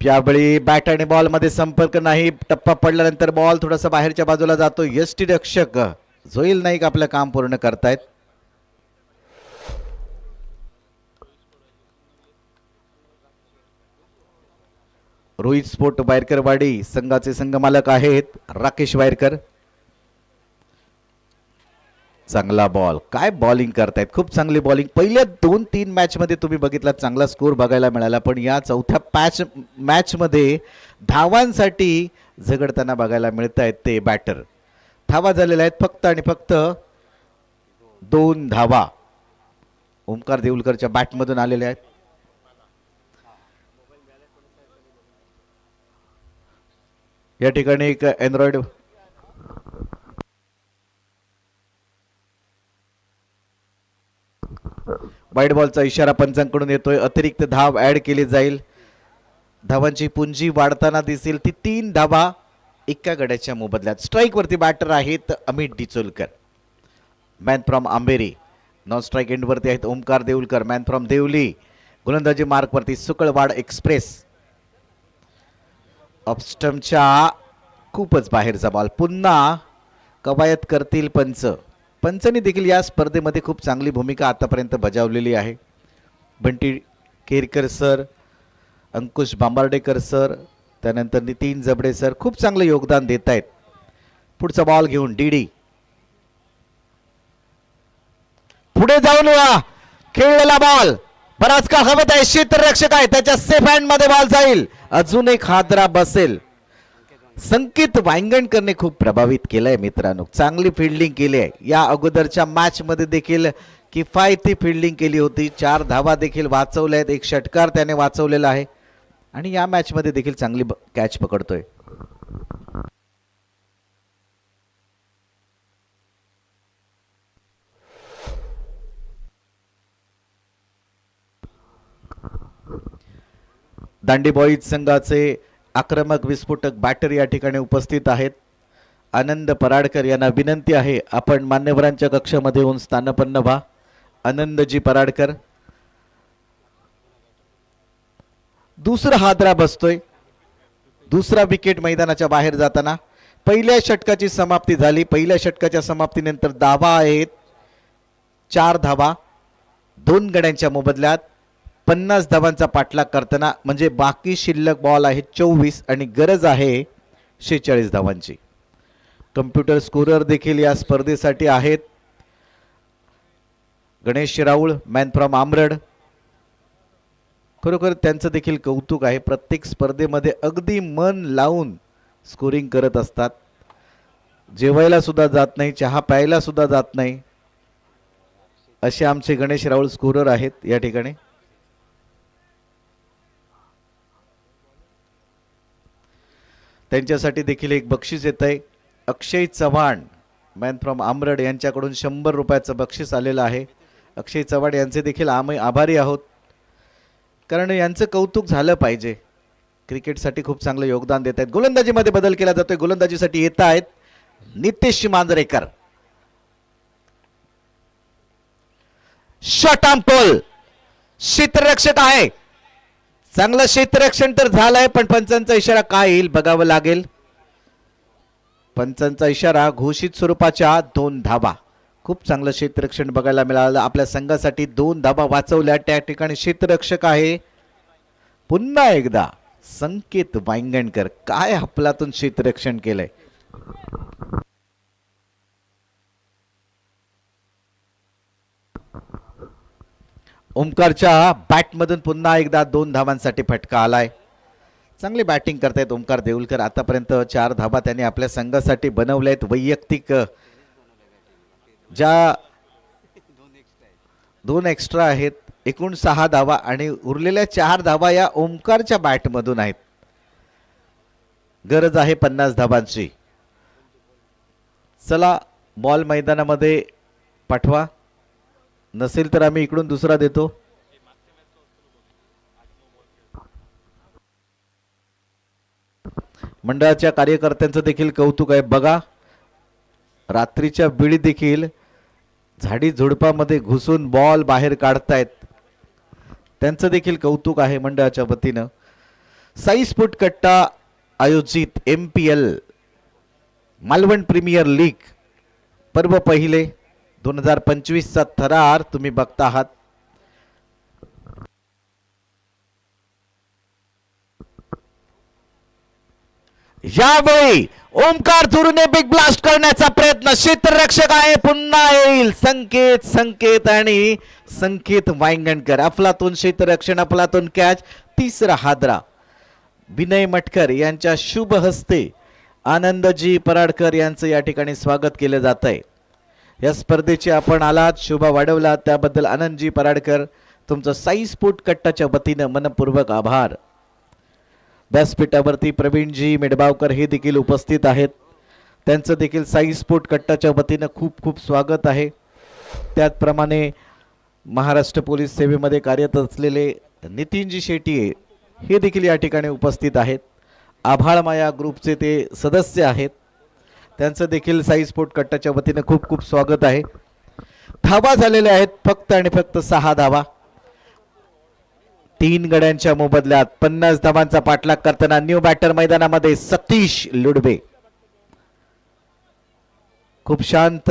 यावेळी बॅट आणि बॉल मध्ये संपर्क नाही. टप्पा पडल्यानंतर बॉल थोडासा बाहेरच्या बाजूला जातो. यष्टीरक्षक जोईल नाईक आपलं काम पूर्ण करतायत. रोहित स्पोर्ट वायरकरवाडी संघाचे संघमालक आहेत राकेश वायरकर. चांगला बॉल, काय बॉलिंग करतायत, खूप चांगली बॉलिंग. पहिल्या 2-3 मॅच मध्ये तुम्ही बघितला चांगला स्कोर बघायला मिळाला, पण या चौथ्या मॅच मध्ये धावांसाठी झगडताना बघायला मिळत आहेत ते बॅटर. धावा झालेल्या आहेत फक्त आणि फक्त 2 धावा ओमकार देऊलकरच्या बॅटमधून आलेल्या आहेत. या ठिकाणी एक अँड्रॉइड वाईट बॉलचा इशारा पंचांकडून येतोय. अतिरिक्त धाव ऍड केली जाईल. धावांची पुंजी वाढताना दिसेल ती 3 धावा एका गड्याच्या मोबदल्यात. स्ट्राईक वरती बॅटर आहेत Amit Dicholkar, man from Amberi. Non strike end वरती आहेत ओमकार देऊलकर, मॅन फ्रॉम देवली. गोलंदाजी मार्क वरती सुकळवाड एक्सप्रेस. ऑफस्टमच्या खूपच बाहेरचा बॉल. पुन्हा कवायत करतील पंच. पंचनी देखील या स्पर्धेमध्ये खूप चांगली भूमिका आतापर्यंत बजावलेली आहे. बंटी केरकर सर, अंकुश बांबार्डेकर सर, त्यानंतर नितीन जबडे सर खूप चांगलं योगदान देत आहेत. पुढचा बॉल घेऊन डीडी पुढे जाऊन खेळलेला बॉल बराच काळ हवेत आहे. क्षेत्ररक्षक आहे, त्याच्या सेफ हँड मध्ये बॉल जाईल. अजून एक हादरा बसेल. संकेत वांगणकरने खूप प्रभावित केलंय मित्रांनो, चांगली फिल्डिंग केली आहे. या अगोदरच्या मॅच मध्ये देखील किफायती फिल्डिंग केली होती. 4 धावा देखील वाचवल्या आहेत, 1 षटकार त्याने वाचवलेला आहे आणि या मॅच मध्ये देखील चांगली कॅच पकडतोय. दांडी बॉईज संघाचे आक्रमक विस्फोटक बॅटर या ठिकाणी उपस्थित आहेत. आनंद पराडकर यांना विनंती आहे आपण मान्यवरांच्या कक्षामध्ये येऊन स्थानपन्न व्हा. आनंदजी पराडकर. दुसरा हादरा बसतोय. दुसरा विकेट मैदानाच्या बाहेर जाताना. पहिल्या षटकाची समाप्ती झाली. पहिल्या षटकाच्या समाप्तीनंतर धावा आहेत 4 धावा 2 गड्यांच्या मोबदल्यात. 50 धावांचा पाठलाग करताना म्हणजे बाकी शिल्लक बॉल आहे 24 आणि गरज आहे 46 धावांची. कम्प्युटर स्कोरर देखील या स्पर्धेसाठी आहेत गणेश राऊळ, मॅन फ्रॉम आमरड. खरोखर त्यांचं देखील कौतुक आहे. प्रत्येक स्पर्धेमध्ये अगदी मन लावून स्कोरिंग करत असतात. जेवायला सुद्धा जात नाही, चहा प्यायला सुद्धा जात नाही, असे आमचे गणेश राऊळ स्कोरर आहेत या ठिकाणी. त्यांच्यासाठी देखील एक बक्षीस येत आहे. अक्षय चव्हाण, मॅन फ्रॉम आमरड यांच्याकडून 100 रुपयाचं बक्षीस आलेलं आहे. अक्षय चव्हाण यांचे देखील आम्ही आभारी आहोत, कारण यांचं कौतुक झालं पाहिजे. क्रिकेटसाठी खूप चांगलं योगदान देत आहेत. गोलंदाजीमध्ये बदल केला जातोय. गोलंदाजीसाठी येत आहेत Nitesh Manjrekar. Shot on pole. क्षेत्ररक्षक आहे. चांगलं क्षेत्ररक्षण तर झालंय, पण पंचांचा इशारा काय येईल बघावं लागेल. पंचांचा इशारा घोषित स्वरूपाच्या 2 धावा. खूप चांगलं क्षेत्ररक्षण बघायला मिळालं. आपल्या संघासाठी 2 धाबा वाचवल्या. त्या ठिकाणी क्षेत्ररक्षक आहे पुन्हा एकदा संकेत वांगणकर. काय हपलातून क्षेत्ररक्षण केलंय. ओमकारच्या बॅटमधून पुन्हा एकदा 2 धावांसाठी फटका आलाय. चांगली बॅटिंग करतायत ओमकार देऊलकर. आतापर्यंत 4 धाबा त्यांनी आपल्या संघासाठी बनवल्या आहेत. वैयक्तिक ज्या 2 एक्स्ट्रा आहेत. एकूण 6 धावा आणि उरलेल्या 4 धावा या ओमकारच्या बॅटमधून आहेत. गरज आहे 50 धावांची. चला बॉल मैदानामध्ये पाठवा. नसेल तर आम्ही इकडून दुसरा देतो. मंडळाच्या कार्यकर्त्यांचं देखील कौतुक आहे. बघा रात्रीच्या वेळी देखील झाडी झुडपामध्ये घुसून बॉल बाहेर काढतायत. त्यांचं देखील कौतुक आहे मंडळाच्या वतीनं. 26 फूट कट्टा आयोजित MPL मालवण प्रीमियर लीग पर्व पहिले 2025 चा थरार तुम्ही बघता आहात. यावेळी ओमकार दुरूने बिग ब्लास्ट करण्याचा प्रयत्न. क्षेत्ररक्षक आहे पुन्हा येईल संकेत आणि संकेत वांगणकर. अफलातून क्षेत्ररक्षण, अफलातून कॅच. तिसरा हादरा विनय मटकर यांच्या शुभ हस्ते आनंदजी पराडकर यांचं या ठिकाणी स्वागत केलं जात आहे. या स्पर्धेची आपण आलात, शोभा वाढवलात त्याबद्दल आनंदजी पराडकर तुमचं 26 फूट कट्टाच्या वतीनं मनपूर्वक आभार. व्यासपीठावरती प्रवीणजी मेडबावकर हे देखील उपस्थित आहेत. त्यांचं देखील 26 फूट कट्टाच्या वतीनं खूप खूप स्वागत आहे. त्याचप्रमाणे महाराष्ट्र पोलीस सेवेमध्ये कार्यरत असलेले नितीनजी शेट्टी हे देखील या ठिकाणी उपस्थित आहेत. आभाळमाया ग्रुपचे ते सदस्य आहेत. त्यांचं देखील 26 फूट कट्टाच्या वतीनं खूप खूप स्वागत आहे. धावा झालेल्या आहेत फक्त आणि फक्त 6 धावा. 3 गड्यांच्या मोबदल्यात 50 धावांचा पाठलाग करताना न्यू बॅटर मैदानामध्ये सतीश लुडबे. खूप शांत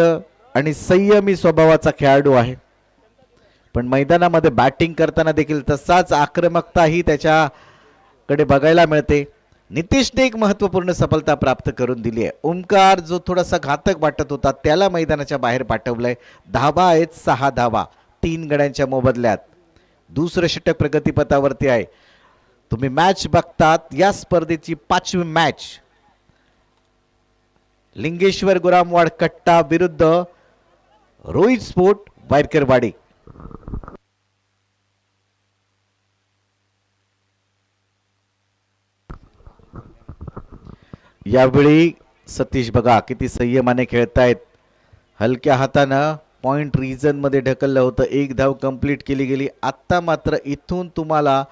आणि संयमी स्वभावाचा खेळाडू आहे, पण मैदानामध्ये बॅटिंग करताना देखील तसाच आक्रमकताही त्याच्याकडे बघायला मिळते. नितीशने एक महत्त्वपूर्ण सफलता प्राप्त करून दिली आहे. ओमकार जो थोडासा घातक वाटत होता त्याला मैदानाच्या बाहेर पाठवलंय. धावा आहेत 6 धावा 3 गड्यांच्या मोबदल्यात. दुसरं षटक प्रगतीपथावरती आहे. तुम्ही मॅच बघतात. या स्पर्धेची 5वी मॅच लिंगेश्वर गुरामवाड कट्टा विरुद्ध रोहित स्पोर्ट वायरकरवाडी. यावेळी सतीश बघा किती संयमाने खेळतायत. हलक्या हातानं पॉइंट रिजन मध्ये ढकललं होतं. 1 धाव कंप्लीट केली गेली. आता मात्र इथून तुम्हाला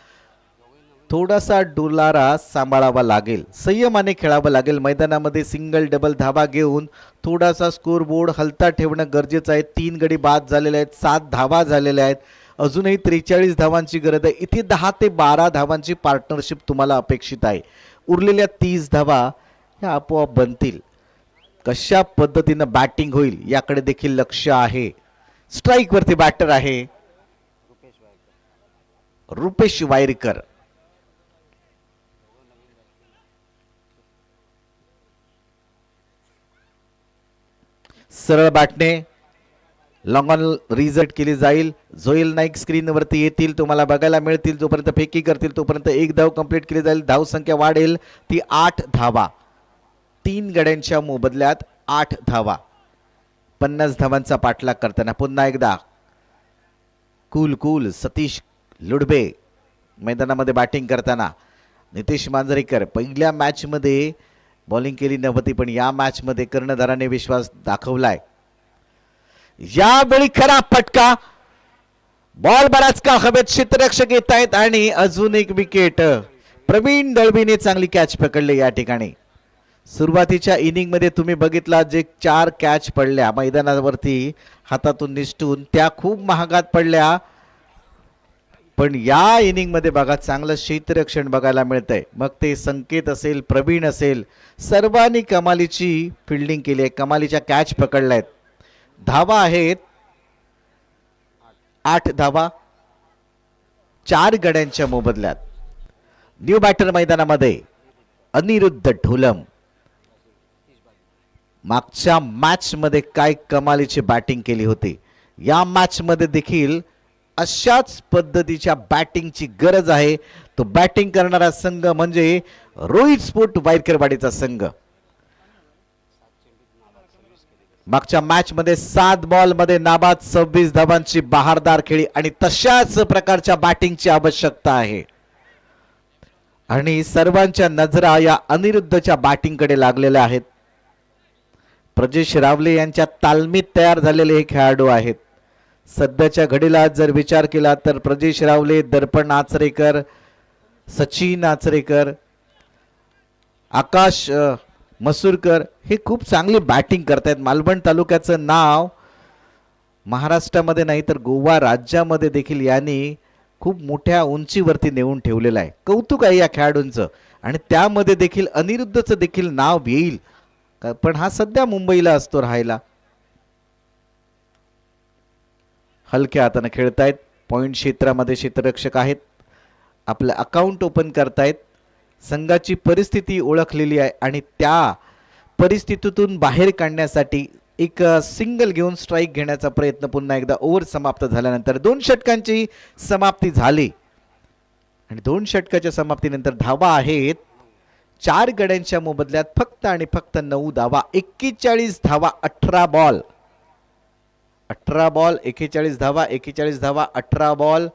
थोडासा डोलारा सांभाळावा लागेल, संयमाने खेळावं लागेल. मैदानामध्ये सिंगल डबल धावा घेऊन थोडासा स्कोर बोर्ड हलता ठेवणं गरजेचं आहे. 3 गडी बाद झालेले आहेत. 7 धावा झालेल्या आहेत. अजूनही 43 धावांची गरज आहे. इथे 10 ते 12 धावांची पार्टनरशिप तुम्हाला अपेक्षित आहे. उरलेल्या 30 धावा ह्या आपोआप बनतील. कशा पद्धतीनं बॅटिंग होईल याकडे देखील लक्ष आहे. स्ट्राइक वरती बॅटर आहे रुपेश वायरकर. सरळ बॅटने लॉंग ऑन रिझल्ट केली जाईल. जोईल नाईक स्क्रीन वरती येतील, तुम्हाला बघायला मिळतील. जोपर्यंत फेकी करतील तोपर्यंत 1 धाव कंप्लीट केली जाईल. धाव संख्या वाढेल ती 8 धावा. 3 गड्यांच्या मोबदल्यात 8 धावा. 50 धावांचा पाठलाग करताना पुन्हा एकदा कूल सतीश लुडबे मैदानामध्ये बॅटिंग करताना. नितेश मांजरेकर पहिल्या मॅच मध्ये बॉलिंग केली नव्हती, पण या मॅच मध्ये कर्णधाराने विश्वास दाखवलाय. यावेळी खरा फटका. बॉल बराच का हवेत. क्षेत्ररक्षक येत आहेत आणि अजून एक विकेट. प्रवीण दळवीने चांगली कॅच पकडली या ठिकाणी. सुरुवातीच्या इनिंग मध्ये तुम्ही बघितला जे 4 कॅच पडल्या मैदानावरती हातातून निसटून, त्या खूप महागात पडल्या. पण या इनिंग मध्ये बघा चांगलं क्षेत्ररक्षण बघायला मिळतंय. मग ते संकेत असेल, प्रवीण असेल, सर्वांनी कमालीची फिल्डिंग केली आहे. कमालीच्या कॅच पकडल्यात. धावा आहेत 8 धावा 4 गड्यांच्या मोबदल्यात. न्यू बॅटर मैदानामध्ये अनिरुद्ध ढोलम. मागच्या मॅच मध्ये काय कमालीची बॅटिंग केली होती, या मॅच मध्ये देखील अशाच पद्धतीच्या बॅटिंगची गरज आहे. तो बॅटिंग करणारा संघ म्हणजे रोहित स्पोर्ट वायकरवाडीचा संघ. मागच्या मॅच मध्ये 7 बॉल मध्ये नाबाद 26 धावांची बहारदार खेळी आणि तशाच प्रकारच्या बॅटिंगची आवश्यकता आहे. आणि सर्वांच्या नजरा या अनिरुद्धच्या बॅटिंगकडे लागलेल्या आहेत. प्रजेश रावले यांच्या तालमीत तयार झालेले हे खेळाडू आहेत. सध्याच्या घडीला जर विचार केला तर प्रजेश रावले, दर्पण आचरेकर, सचिन आचरेकर, आकाश मसूरकर हे खूप चांगली बॅटिंग करतायत. मालवण तालुक्याचं नाव महाराष्ट्रामध्ये नाही तर गोवा राज्यामध्ये देखील यांनी खूप मोठ्या उंचीवरती नेऊन ठेवलेलं आहे. कौतुक आहे या खेळाडूंचं. आणि त्यामध्ये देखील अनिरुद्धचं देखील नाव येईल, पण हा सध्या मुंबईला असतो राहायला. हलक्या हाताने खेळतायत. पॉइंट क्षेत्रामध्ये क्षेत्ररक्षक आहेत. आपलं अकाउंट ओपन करतायत. संघाची परिस्थिती ओळखलेली आहे आणि त्या परिस्थितीतून बाहेर काढण्यासाठी एक सिंगल घेऊन स्ट्राईक घेण्याचा प्रयत्न. पुन्हा एकदा ओव्हर समाप्त झाल्यानंतर 2 षटकांची समाप्ती झाली आणि 2 षटकाच्या समाप्तीनंतर धावा आहेत 4 गड्यांच्या मोबदल्यात फक्त आणि फक्त 9 धावा. 41 धावा 18 बॉल. 18 बॉल 41 धावा. 41 धावा 18 बॉल.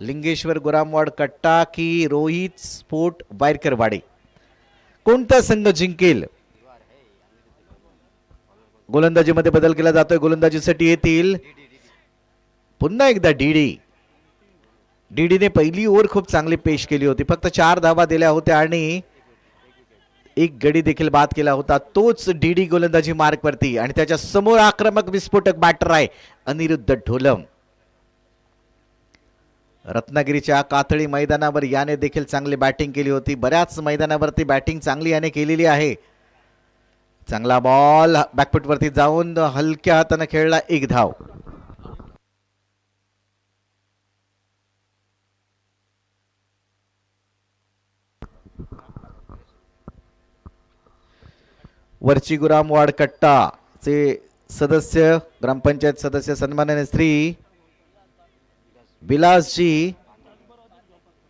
लिंगेश्वर गोरामवाड कट्टा की रोहित स्पोर्ट वायकरवाडी, कोणता संघ जिंकेल? गोलंदाजीमध्ये बदल केला जातोय. गोलंदाजीसाठी येतील पुन्हा एकदा डीडीने पहिली ओव्हर खूप चांगली पेश केली होती. फक्त 4 धावा दिल्या होत्या आणि 1 गडी देखील बाद केला होता. तोच डीडी गोलंदाजी मार्क वरती आणि त्याच्या समोर आक्रमक विस्फोटक बॅटर आहे अनिरुद्ध ढोलम. रत्नागिरीच्या कातळी मैदानावर याने देखील चांगली बॅटिंग केली होती. बऱ्याच मैदानावरती बॅटिंग चांगली याने केलेली आहे. चांगला बॉल बॅकफुट वरती जाऊन हलक्या हाताने खेळला. 1 धाव. वरची गुरामवाड कट्टा चे सदस्य, ग्रामपंचायत सदस्य सन्माननीय श्री विलासजी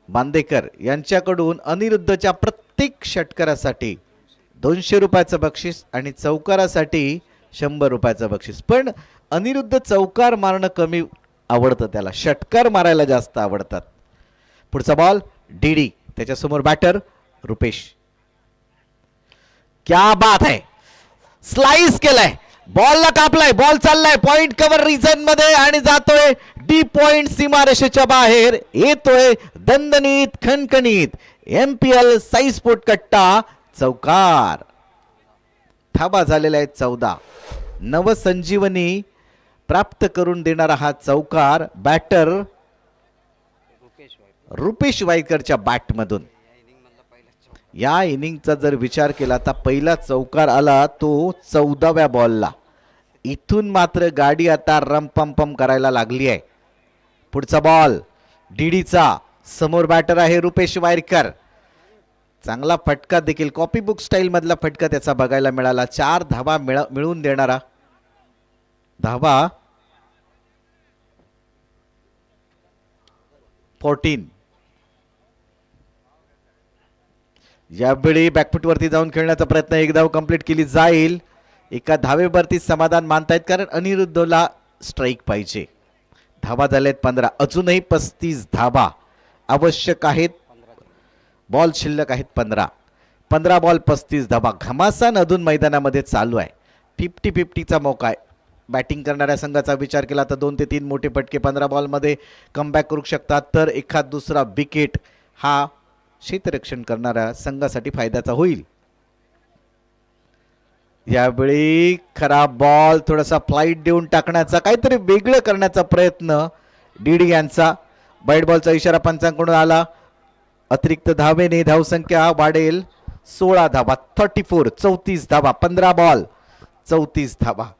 बांदेकर यांच्याकडून अनिरुद्धच्या प्रत्येक षटकारासाठी 200 रुपयाचं बक्षीस आणि चौकारासाठी 100 रुपयाचं बक्षीस. पण अनिरुद्ध चौकार मारणं कमी आवडतं, त्याला षटकार मारायला जास्त आवडतात. पुढचा बॉल डीडी, त्याच्यासमोर बॅटर रुपेश. क्या बात है, स्लाइस केलाय, बॉलला कापलाय, बॉल चाललाय पॉइंट कव्हर रिजन मध्ये आणि जातोय डीप पॉइंट सीमारेषेच्या बाहेर. येतोय दणदणीत खणखणीत एमपीएल साई स्पोर्ट कट्टा चौकार. धावा झालेला आहे 14. नवसंजीवनी प्राप्त करून देणारा हा चौकार बॅटर रुपेश वायकरच्या बॅट मधून. या इनिंगचा जर विचार केला तर पहिला चौकार आला तो 14व्या बॉलला. इथून मात्र गाडी आता रमपम करायला लागली आहे. पुढचा बॉल डीडीचा, समोर बॅटर आहे रुपेश वायकर. चांगला फटका देखील कॉपी बुक स्टाईल मधला फटका त्याचा बघायला मिळाला. 4 धावा मिळवून देणारा. धावा 14. यावेळी बॅकफुट वरती जाऊन खेळण्याचा प्रयत्न. 1 धाव कंप्लीट केली जाईल. एका धावेवरती समाधान मानतायत कारण अनिरुद्धला स्ट्राईक पाहिजे. धावा झाल्यात 15. अजूनही 35 धावा आवश्यक आहेत. बॉल शिल्लक आहेत 15 बॉल 35 धावा. घमासान अधून मैदानामध्ये चालू आहे. 50-50चा मौका आहे. बॅटिंग करणाऱ्या संघाचा विचार केला तर 2 ते 3 मोठे फटके 15 बॉलमध्ये कमबॅक करू शकतात. तर एखाद दुसरा विकेट हा क्षेत्ररक्षण करणाऱ्या संघासाठी फायद्याचा होईल. यावेळी खराब बॉल, थोडासा फ्लाइट देऊन टाकण्याचा, काहीतरी वेगळं करण्याचा प्रयत्न डीडी यांचा. वाईट बॉलचा इशारा पंचांकडून आला. अतिरिक्त धावेने धावसंख्या वाढेल 16 धावा. 34 धावा. 15 बॉल 34 धावा.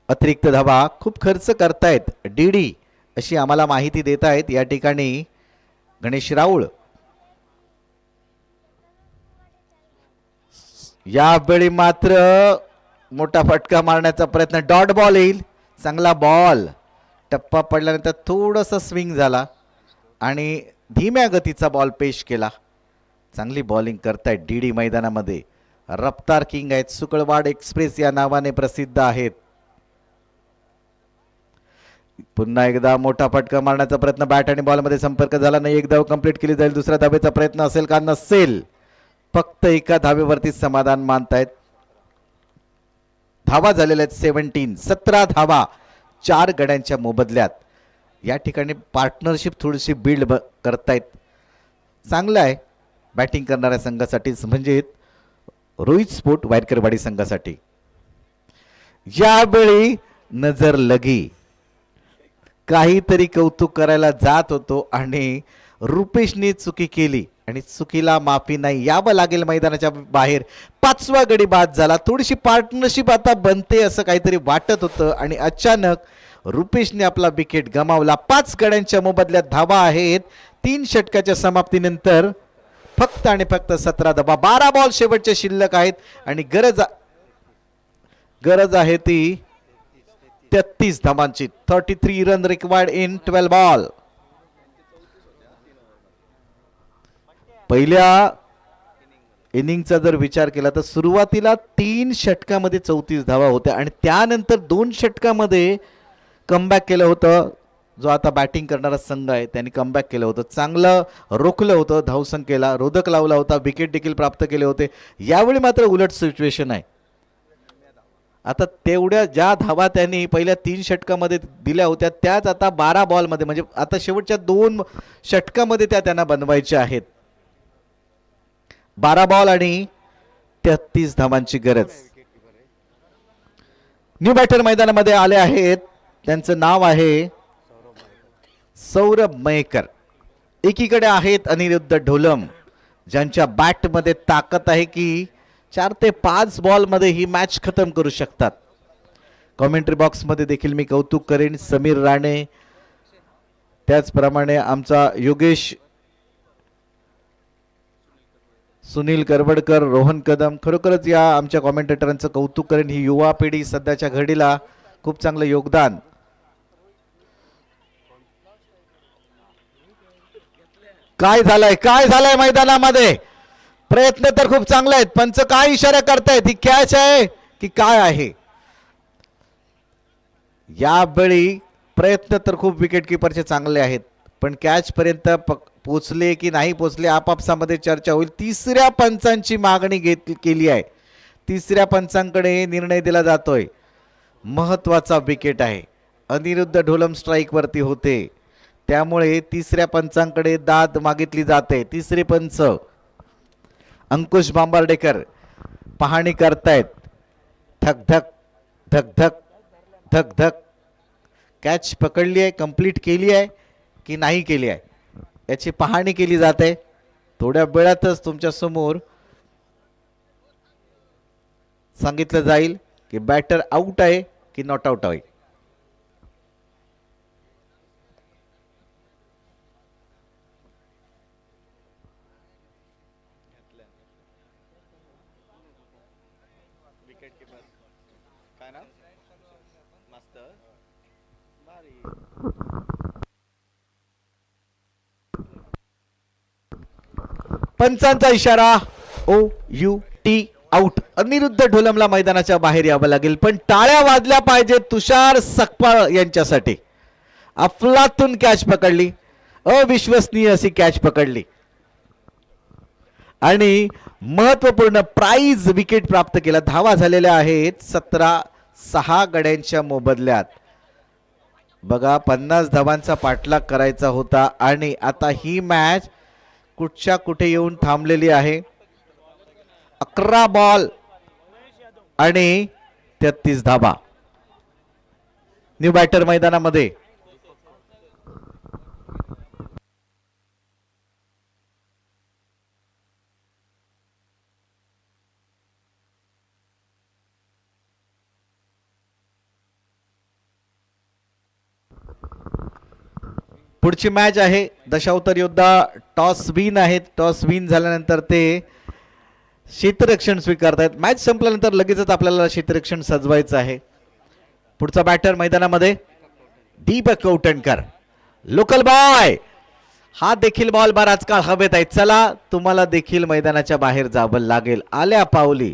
अतिरिक्त धावा खूप खर्च करतायत डीडी अशी आम्हाला माहिती देत आहेत या ठिकाणी गणेश राऊळ. यावेळी मात्र मोठा फटका मारण्याचा प्रयत्न, डॉट बॉल येईल. चांगला बॉल, टप्पा पडल्यानंतर थोडंसं स्विंग झाला आणि धीम्या गतीचा बॉल पेश केला. चांगली बॉलिंग करतायत डीडी मैदानामध्ये. रफ्तार किंग आहेत, सुकळवाड एक्सप्रेस या नावाने प्रसिद्ध आहेत. पुन्हा एकदा मोठा फटका मारण्याचा प्रयत्न, बॅट आणि बॉल मध्ये संपर्क झाला नाही. एक धाव कंप्लीट केली जाईल. दुसऱ्या धावेचा प्रयत्न असेल का? नसेल. फक्त एका धावेवरती समाधान मानतायत. धावा झालेल्या आहेत 17 धावा 4 गड्यांच्या मोबदल्यात. या ठिकाणी पार्टनरशिप थोडीशी बिल्ड करतायत. चांगलं आहे बॅटिंग करणाऱ्या संघासाठी, म्हणजे रोहित स्पोर्ट वायरकरवाडी संघासाठी. यावेळी नजर लगी, काहीतरी कौतुक करायला जात होतो आणि रुपेशने चुकी केली आणि चुकीला माफी नाही, यावं लागेल मैदानाच्या बाहेर. 5वा गडी बाद झाला. थोडीशी पार्टनरशिप आता बनते असं काहीतरी वाटत होतं आणि अचानक रुपेशने आपला विकेट गमावला. 5 गड्यांच्या मोबदल्यात धावा आहेत. 3 षटकाच्या समाप्तीनंतर फक्त आणि फक्त 17 धावा. 12 बॉल शेवटचे शिल्लक आहेत आणि गरज आहे ती 33 धावांची. 33 रन रिक्वायर्ड इन 12 बॉल. पहिल्या इनिंगचा जर विचार केला तर सुरुवातीला 3 षटकामध्ये 34 धावा होत्या आणि त्यानंतर 2 षटकामध्ये कमबॅक केलं होतं. जो आता बॅटिंग करणारा संघ आहे त्यांनी कमबॅक केलं होतं, चांगलं रोखलं होतं, धावसंख्येला रोधक लावला होता, विकेट देखील प्राप्त केले होते. यावेळी मात्र उलट सिच्युएशन आहे. आता तेवढ्या ज्या धावा त्यांनी पहिल्या 3 षटकामध्ये दिल्या होत्या त्याच आता 12 बॉलमध्ये, म्हणजे आता शेवटच्या 2 षटकामध्ये त्यांना बनवायच्या आहेत. 12 बॉल आणि 33 धावांची गरज. न्यू बॅटर मैदानामध्ये आले आहेत. त्यांचं नाव आहे सौरभ मयेकर. एकीकडे आहेत अनिरुद्ध ढोलम, ज्यांच्या बॅटमध्ये ताकद आहे की 4 ते 5 बॉल मध्ये ही मॅच खतम करू शकतात. कॉमेंट्री बॉक्स मध्ये देखील मी कौतुक करेन समीर राणे, त्याचप्रमाणे आमचा योगेश, सुनील करवडकर, रोहन कदम, खरोखरच या आमच्या कॉमेंटेटरांचं कौतुक करेन. ही युवा पिढी सध्याच्या घडीला खूप चांगलं योगदान. काय झालंय मैदानामध्ये? प्रयत्न तर खूप चांगले आहेत. पंच काय इशारा करतायत? ही कॅच आहे की काय आहे? यावेळी प्रयत्न तर खूप विकेट किपरचे चांगले आहेत, पण कॅच पर्यंत पोचले की नाही पोचले आपापसामध्ये चर्चा होईल. 3ऱ्या पंचांची मागणी केली आहे. 3ऱ्या पंचांकडे निर्णय दिला जातोय. महत्वाचा विकेट आहे. अनिरुद्ध ढोलम स्ट्राईक वरती होते, त्यामुळे 3ऱ्या पंचांकडे दाद मागितली जाते. 3रे पंच अंकुश बांबार्डेकर पाहणी करतायत. धक धक धक धक धक धक. कॅच पकडली आहे, कंप्लीट केली आहे की नाही केली आहे याची पाहणी केली जाते. थोड्या वेळातच तुमच्या समोर सांगितलं जाईल की बॅटर आउट आहे की नॉट आउट आहे. पंचांचा इशारा OUT आउट. अनिरुद्ध ढोलमला मैदानाच्या बाहेर यावं लागेल, पण टाळ्या वाजल्या पाहिजे तुषार सकपाळ यांच्यासाठी. अफलातून कॅच पकडली, अविश्वसनीय अशी कॅच पकडली आणि महत्वपूर्ण प्राइज विकेट प्राप्त केला. धावा झालेल्या आहेत 17-6 गड्यांच्या मोबदल्यात. बघा 50 धावांचा पाठलाग करायचा होता आणि आता ही मॅच कुठच्या कुठे येऊन थांबलेली आहे. 11 बॉल आणि 33 धावा. न्यू बॅटर मैदानामध्ये पुढची मॅच आहे दशावतार योद्धा टॉस विन आहेत. टॉस विन झाल्यानंतर ते क्षेत्ररक्षण स्वीकारतायत. मॅच संपल्यानंतर लगेचच आपल्याला क्षेत्ररक्षण सजवायचं आहे. पुढचा बॅटर मैदानामध्ये दीपक कौटणकर, लोकल बॉय. हा देखील बॉल बराच काळ हवेत आहे. चला तुम्हाला देखील मैदानाच्या बाहेर जावं लागेल. आल्या पावली.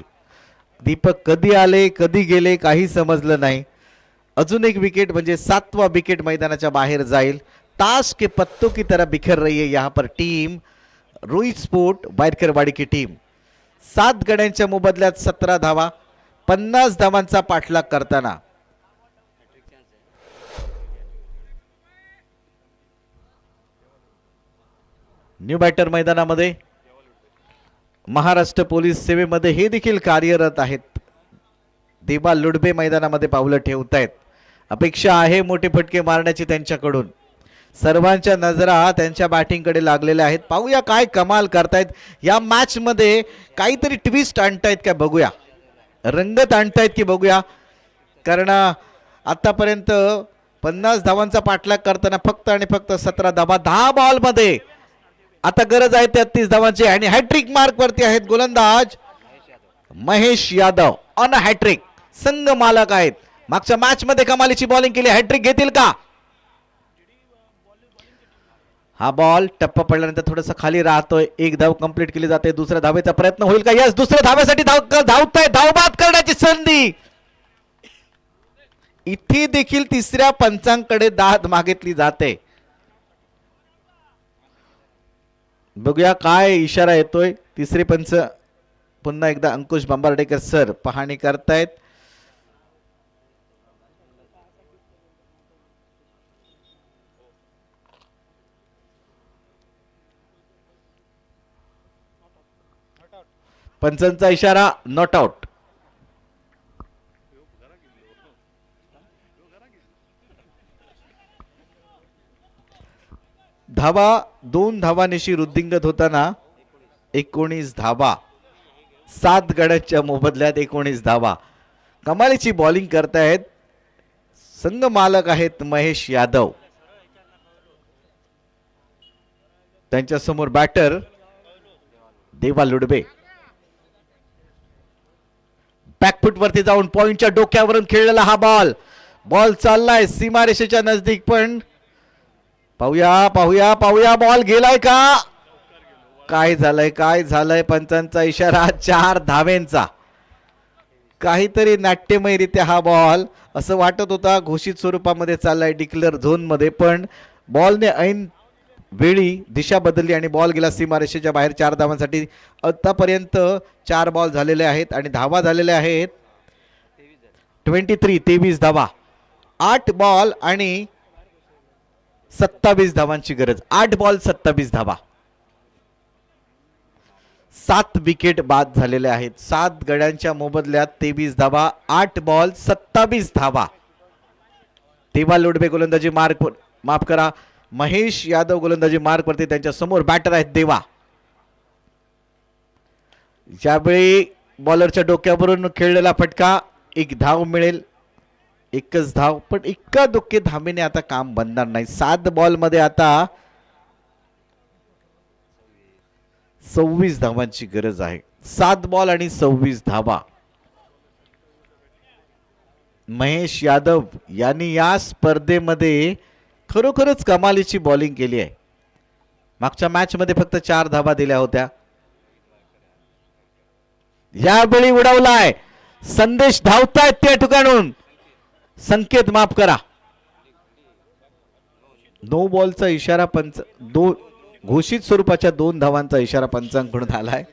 दीपक कधी आले कधी गेले काही समजलं नाही. अजून एक विकेट म्हणजे 7वां विकेट मैदानाच्या बाहेर जाईल. ताश के पत्तों की तरह बिखर रही है यहाँ पर टीम रोहित स्पोर्ट वायरकरवाडी की टीम. 7 गड्यांच्या मोबदल्यात 17 धावा, 50 धावांचा पाठलाग करताना न्यू बॅटर मैदानामध्ये महाराष्ट्र पोलीस सेवेमध्ये हे देखील कार्यरत आहेत. देवा लुडबे मैदानामध्ये पावलं ठेवतायत. अपेक्षा आहे मोठे फटके मारण्याची त्यांच्याकडून. सर्वांच्या नजरा त्यांच्या बॅटिंगकडे लागलेल्या आहेत. पाहूया काय कमाल करतायत या मॅच मध्ये. काहीतरी ट्विस्ट आणतायत का बघूया, रंगत आणतायत की बघूया. कारण आतापर्यंत 50 धावांचा पाठलाग करताना फक्त आणि फक्त 17 धावा 10 बॉल मध्ये. आता गरज आहे 33 धावांची आणि हॅट्रिक मार्क वरती आहेत गोलंदाज महेश यादव. ऑन हॅट्रिक संघ मालक आहेत. मागच्या मॅच मध्ये कमालीची बॉलिंग केली. हॅट्रिक घेतील का? हा बॉल टप्पा पडल्यानंतर थोडंसं खाली राहतोय. एक धाव कंप्लीट केली जाते. दुसऱ्या धावेचा प्रयत्न होईल का? यस, दुसऱ्या धावेसाठी धावताय. धावबाद करण्याची संधी. इथे देखील तिसऱ्या पंचांकडे दाद मागितली जाते. बघूया काय इशारा येतोय. तिसरे पंच पुन्हा एकदा अंकुश बांबार्डेकर सर पाहणी करतायत. पंचांचा इशारा नॉट आउट. धावा 2 धावांनिशी वृद्धिंगत होताना 19 धावा. 7 गड्यांच्या मोबदल्यात 19 धावा. कमालीची बॉलिंग करतायत. संघ मालक आहेत महेश यादव. त्यांच्या समोर बॅटर देवा लुडबे. बॅकफुट वरती जाऊन पॉइंटच्या डोक्यावरून खेळलेला हा बॉल. बॉल चाललाय सीमारेषेच्या नजदीक. पण पाहूया पाहूया पाहूया बॉल गेलाय का? काय झालंय काय झालंय? पंचांचा इशारा 4 धावेंचा. काहीतरी नाट्यमयरित्या हा बॉल असं वाटत होता घोषित स्वरूपामध्ये चाललाय डिक्लेअर झोन मध्ये. पण बॉलने ऐन वेळी दिशा बदलली आणि बॉल गेला सीमारेषेच्या बाहेर. 4 धावांसाठी आतापर्यंत 4 बॉल झालेले आहेत आणि धावा झालेल्या आहेत 23 धावा. 8 बॉल आणि 27 धावांची गरज. 8 बॉल 27 धावा. 7 विकेट बाद झालेले आहेत. 7 गड्यांच्या मोबदल्यात 23 धावा. 8 बॉल 27 धावा. देवा लुडबे गोलंदाजी मार्क, माफ करा, महेश यादव गोलंदाजी मार्क वरती. त्यांच्या समोर बॅटर आहेत देवा. ज्यावेळी बॉलरच्या डोक्यावरून खेळलेला फटका 1 धाव मिळेल. 1च धाव. पण इतका दुःखी धामीने आता काम बनणार नाही. 7 बॉल मध्ये आता 26 धावांची गरज आहे. 7 बॉल आणि 26 धावा. महेश यादव यांनी या स्पर्धेमध्ये खरोखरच कमालीची बॉलिंग केली आहे. मागच्या मॅच मध्ये फक्त 4 धावा दिल्या होत्या. यावेळी उडवलाय. संदेश धावतायत त्या ठिकाणून. संकेत माफ करा. 9 बॉलचा इशारा पंच, 2 घोषित स्वरूपाच्या 2 धावांचा इशारा पंचांकडून आलाय.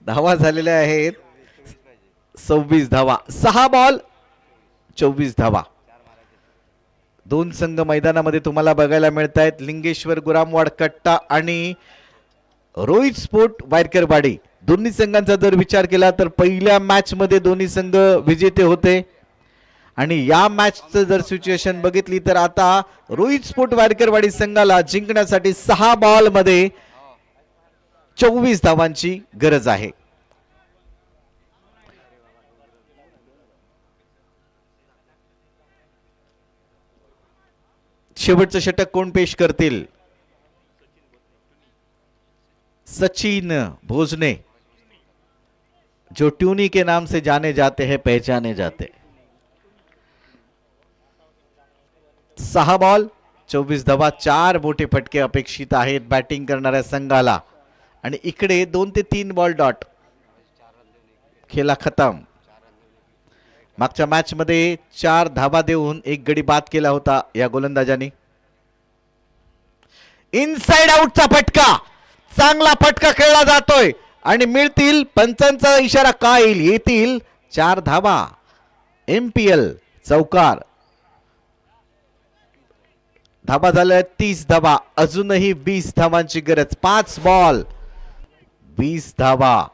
धावा झालेल्या आहेत 26 धावा. 6 बॉल 24 धावा. 2 संघ मैदानामध्ये तुम्हाला बघायला मिळत आहेत. लिंगेश्वर गुरामवाड कट्टा आणि रोहित स्पोर्ट वायरकरवाडी. दोन्ही संघांचा जर विचार केला तर पहिल्या मॅच मध्ये दोन्ही संघ विजेते होते आणि या मॅचचं जर सिच्युएशन बघितली तर आता रोहित स्पोर्ट वायरकरवाडी संघाला जिंकण्यासाठी 6 बॉल मध्ये 24 धावांची गरज आहे. शेवटचं षटक कोण पेश करतील? सचिन भोजने, जो ट्यूनी के नाम से जाने जाते हैं, पहचाने जाते। 6 बॉल 24 धावा, 4 मोठे फटके अपेक्षित आहेत बॅटिंग करणाऱ्या संघाला आणि इकडे 2 ते 3 बॉल डॉट. खेळा खतम. मागच्या मॅच मध्ये 4 धावा देऊन 1 गडी बाद केला होता या गोलंदाजांनी. इनसाइड आउटचा फटका, चांगला फटका खेळला जातोय आणि मिळतील, पंचांचा इशारा काय येईल? येतील 4 धावा. MPL चौकार. धावा झाल्या 30 धावा, अजूनही 20 धावांची गरज. 5 बॉल 20 धावा,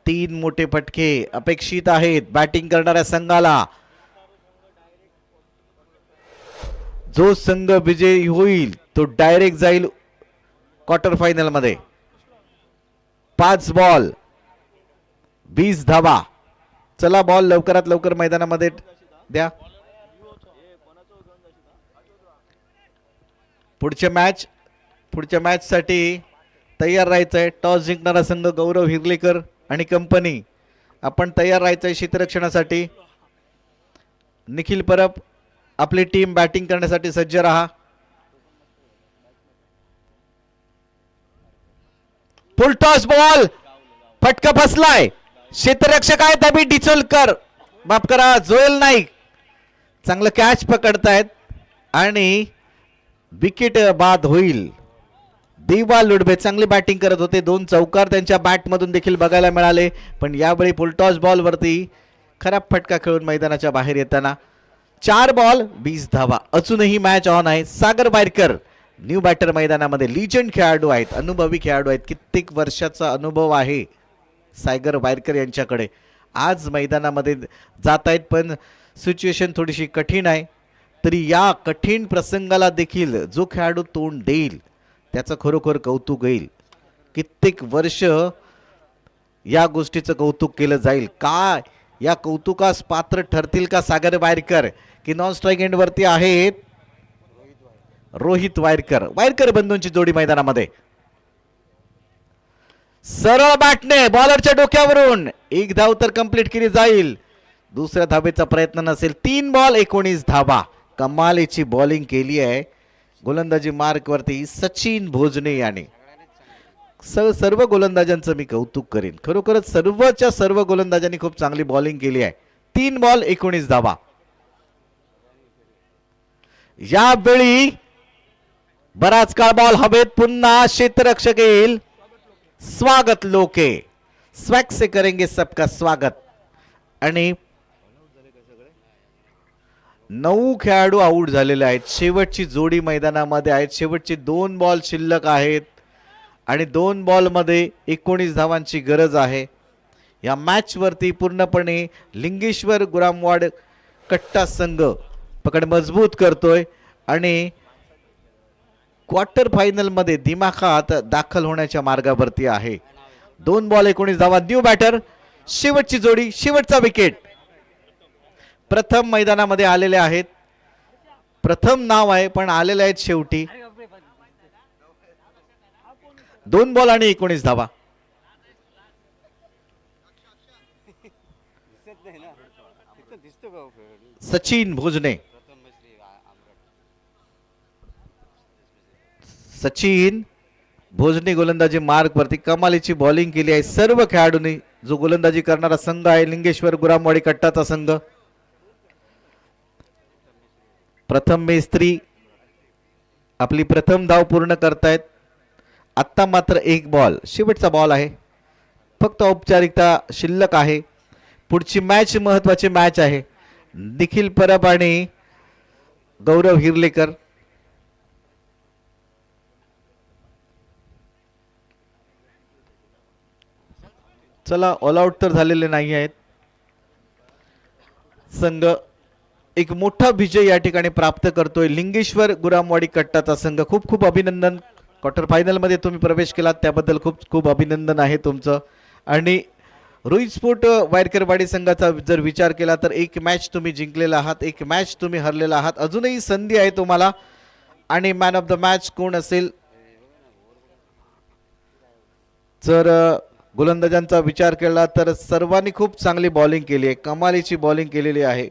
3 मोठे फटके अपेक्षित आहेत बॅटिंग करणाऱ्या संघाला. जो संघ विजयी होईल तो डायरेक्ट जाईल क्वार्टर फायनल मध्ये. 5 बॉल 20 धावा. चला बॉल लवकरात लवकर मैदानामध्ये द्या. पुढच्या मॅच साठी तयार राहायचंय. टॉस जिंकणारा संघ गौरव हिरलेकर आणि कंपनी, आपण तयार राहायचंय क्षेत्ररक्षणासाठी. निखिल परब, आपली टीम बॅटिंग करण्यासाठी सज्ज रहा. फुल टॉस बॉल, फटका फसलाय. क्षेत्ररक्षक आहेत अभि डिचोलकर, माफ करा जोएल नाईक, चांगलं कॅच पकडतायत आणि विकेट बाद होईल. देवा लुडबे चांगली बॅटिंग करत होते. 2 चौकार त्यांच्या बॅट मधून देखील बघायला मिळाले, पण यावेळी फुलटॉस बॉल वरती खराब फटका खेळून मैदानाच्या बाहेर येताना. 4 बॉल 20 धावा. अजूनही मॅच ऑन आहे. सागर वायरकर न्यू बॅटर मैदानामध्ये, लिजंड खेळाडू आहेत, अनुभवी खेळाडू आहेत, कित्येक वर्षाचा अनुभव आहे सागर वायरकर यांच्याकडे. आज मैदानामध्ये जात आहेत, पण सिच्युएशन थोडीशी कठीण आहे. तरी या कठीण प्रसंगाला देखील जो खेळाडू तोंड देईल त्याचं खरोखर कौतुक होईल. कित्येक वर्ष या गोष्टीचं कौतुक केलं जाईल. काय या कौतुकास पात्र ठरतील का सागर वायरकर, की नॉन स्ट्राईक एंड वरती आहेत रोहित वायरकर. वायरकर बंधूंची जोडी मैदानामध्ये. सरळ बॅटने बॉलरच्या डोक्यावरून 1 धाव तर कंप्लीट केली जाईल. दुसऱ्या धावेचा प्रयत्न नसेल. 3 बॉल 19 धावा. कमालीची बॉलिंग केली आहे गोलंदाजी मार्क वरती सचिन भोजने याने. सर्व गोलंदाजांचं मी कौतुक करीन, खरोखरच सर्वच्या सर्व गोलंदाजांनी खूप चांगली बॉलिंग केली आहे. 3 बॉल 19 धावा. यावेळी बराच काळ बॉल हवेत. पुन्हा क्षेत्ररक्षक येईल. स्वागत लोके, स्वैग से करेंगे सबका स्वागत. आणि 9 खेळाडू आउट झालेले आहेत. शेवटची जोडी मैदानामध्ये आहेत. शेवटचे 2 बॉल शिल्लक आहेत आणि 2 बॉल मध्ये 19 धावांची गरज आहे. या मॅच वरती पूर्णपणे लिंगेश्वर गुरामवाड कट्टा संघ पकड मजबूत करतोय आणि क्वार्टर फायनल मध्ये दिमाखात दाखल होण्याच्या मार्गावरती आहे. 2 बॉल 19 धावा. न्यू बॅटर, शेवटची जोडी, शेवटचा विकेट. प्रथम मैदानामध्ये आलेले आहेत. प्रथम नाव आहे पण आलेले आहेत शेवटी. 2 बॉल आणि 19 धावा. सचिन भोजने, सचिन भोजने गोलंदाजी मार्क वरती कमालीची बॉलिंग केली आहे. सर्व खेळाडूंनी, जो गोलंदाजी करणारा संघ आहे लिंगेश्वर गुरामवाडी कट्टाचा संघ. प्रथम मेस्त्री आपली प्रथम धाव पूर्ण करतायत. आत्ता मात्र 1 बॉल, शेवटचा बॉल आहे. फक्त औपचारिकता शिल्लक आहे. पुढची मॅच महत्वाची मॅच आहे. निखिल परब आणि गौरव हिरलेकर. चला, ऑल आउट तर झालेले नाही आहेत. संघ एक मोठा विजय या ठिकाणी प्राप्त करतोय. लिंगेश्वर गुरामवाडी कट्टाचा संघ, खूप खूप अभिनंदन. क्वार्टर फायनल मध्ये तुम्ही प्रवेश केलात त्याबद्दल खूप खूप अभिनंदन आहे तुमचं. आणि रोहित स्पोर्ट वायरकरवाडी संघाचा जर विचार केला तर 1 मॅच तुम्ही जिंकलेला आहात, 1 मॅच तुम्ही हरलेला आहात. अजूनही संधी आहे तुम्हाला. आणि मॅन ऑफ द मॅच कोण असेल? जर गोलंदाजांचा विचार केला तर सर्वांनी खूप चांगली बॉलिंग केली आहे, कमालीची बॉलिंग केलेली आहे.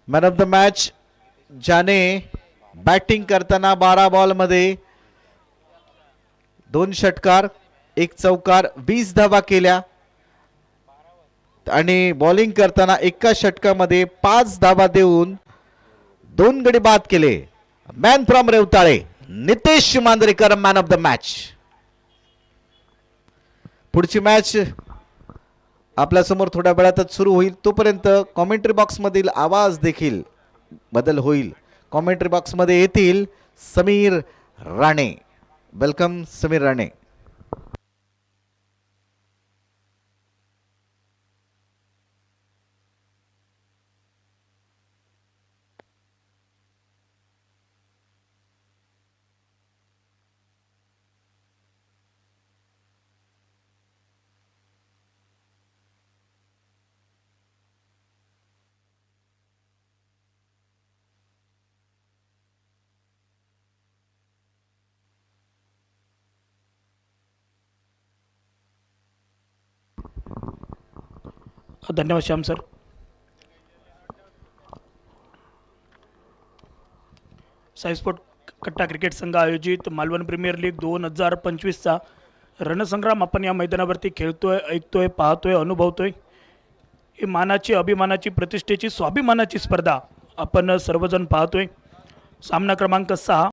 मॅन ऑफ द मॅच ज्याने बॅटिंग करताना 12 बॉलमध्ये 2 षटकार 1 चौकार 20 धावा केल्या आणि बॉलिंग करताना एका षटकामध्ये 5 धावा देऊन 2 गडी बाद केले. Man from Revatale Nitesh Manjrekar man of the match. पुढची मॅच आपल्या समोर थोड्या वेळातच सुरू होईल. तोपर्यंत कॉमेंट्री बॉक्स मधील आवाज देखील बदल होईल. कॉमेंट्री बॉक्स मध्ये येतील समीर राणे. वेलकम समीर राणे. धन्यवाद श्याम सर. साई स्पोर्ट कट्टा क्रिकेट संघ आयोजित मालवण प्रीमियर लीग 2025चा रणसंग्राम आपण या मैदानावरती खेळतोय, ऐकतोय, पाहतोय, अनुभवतोय. ही मानाची, अभिमानाची, प्रतिष्ठेची, स्वाभिमानाची स्पर्धा आपण सर्वजण पाहतोय. सामना क्रमांक 6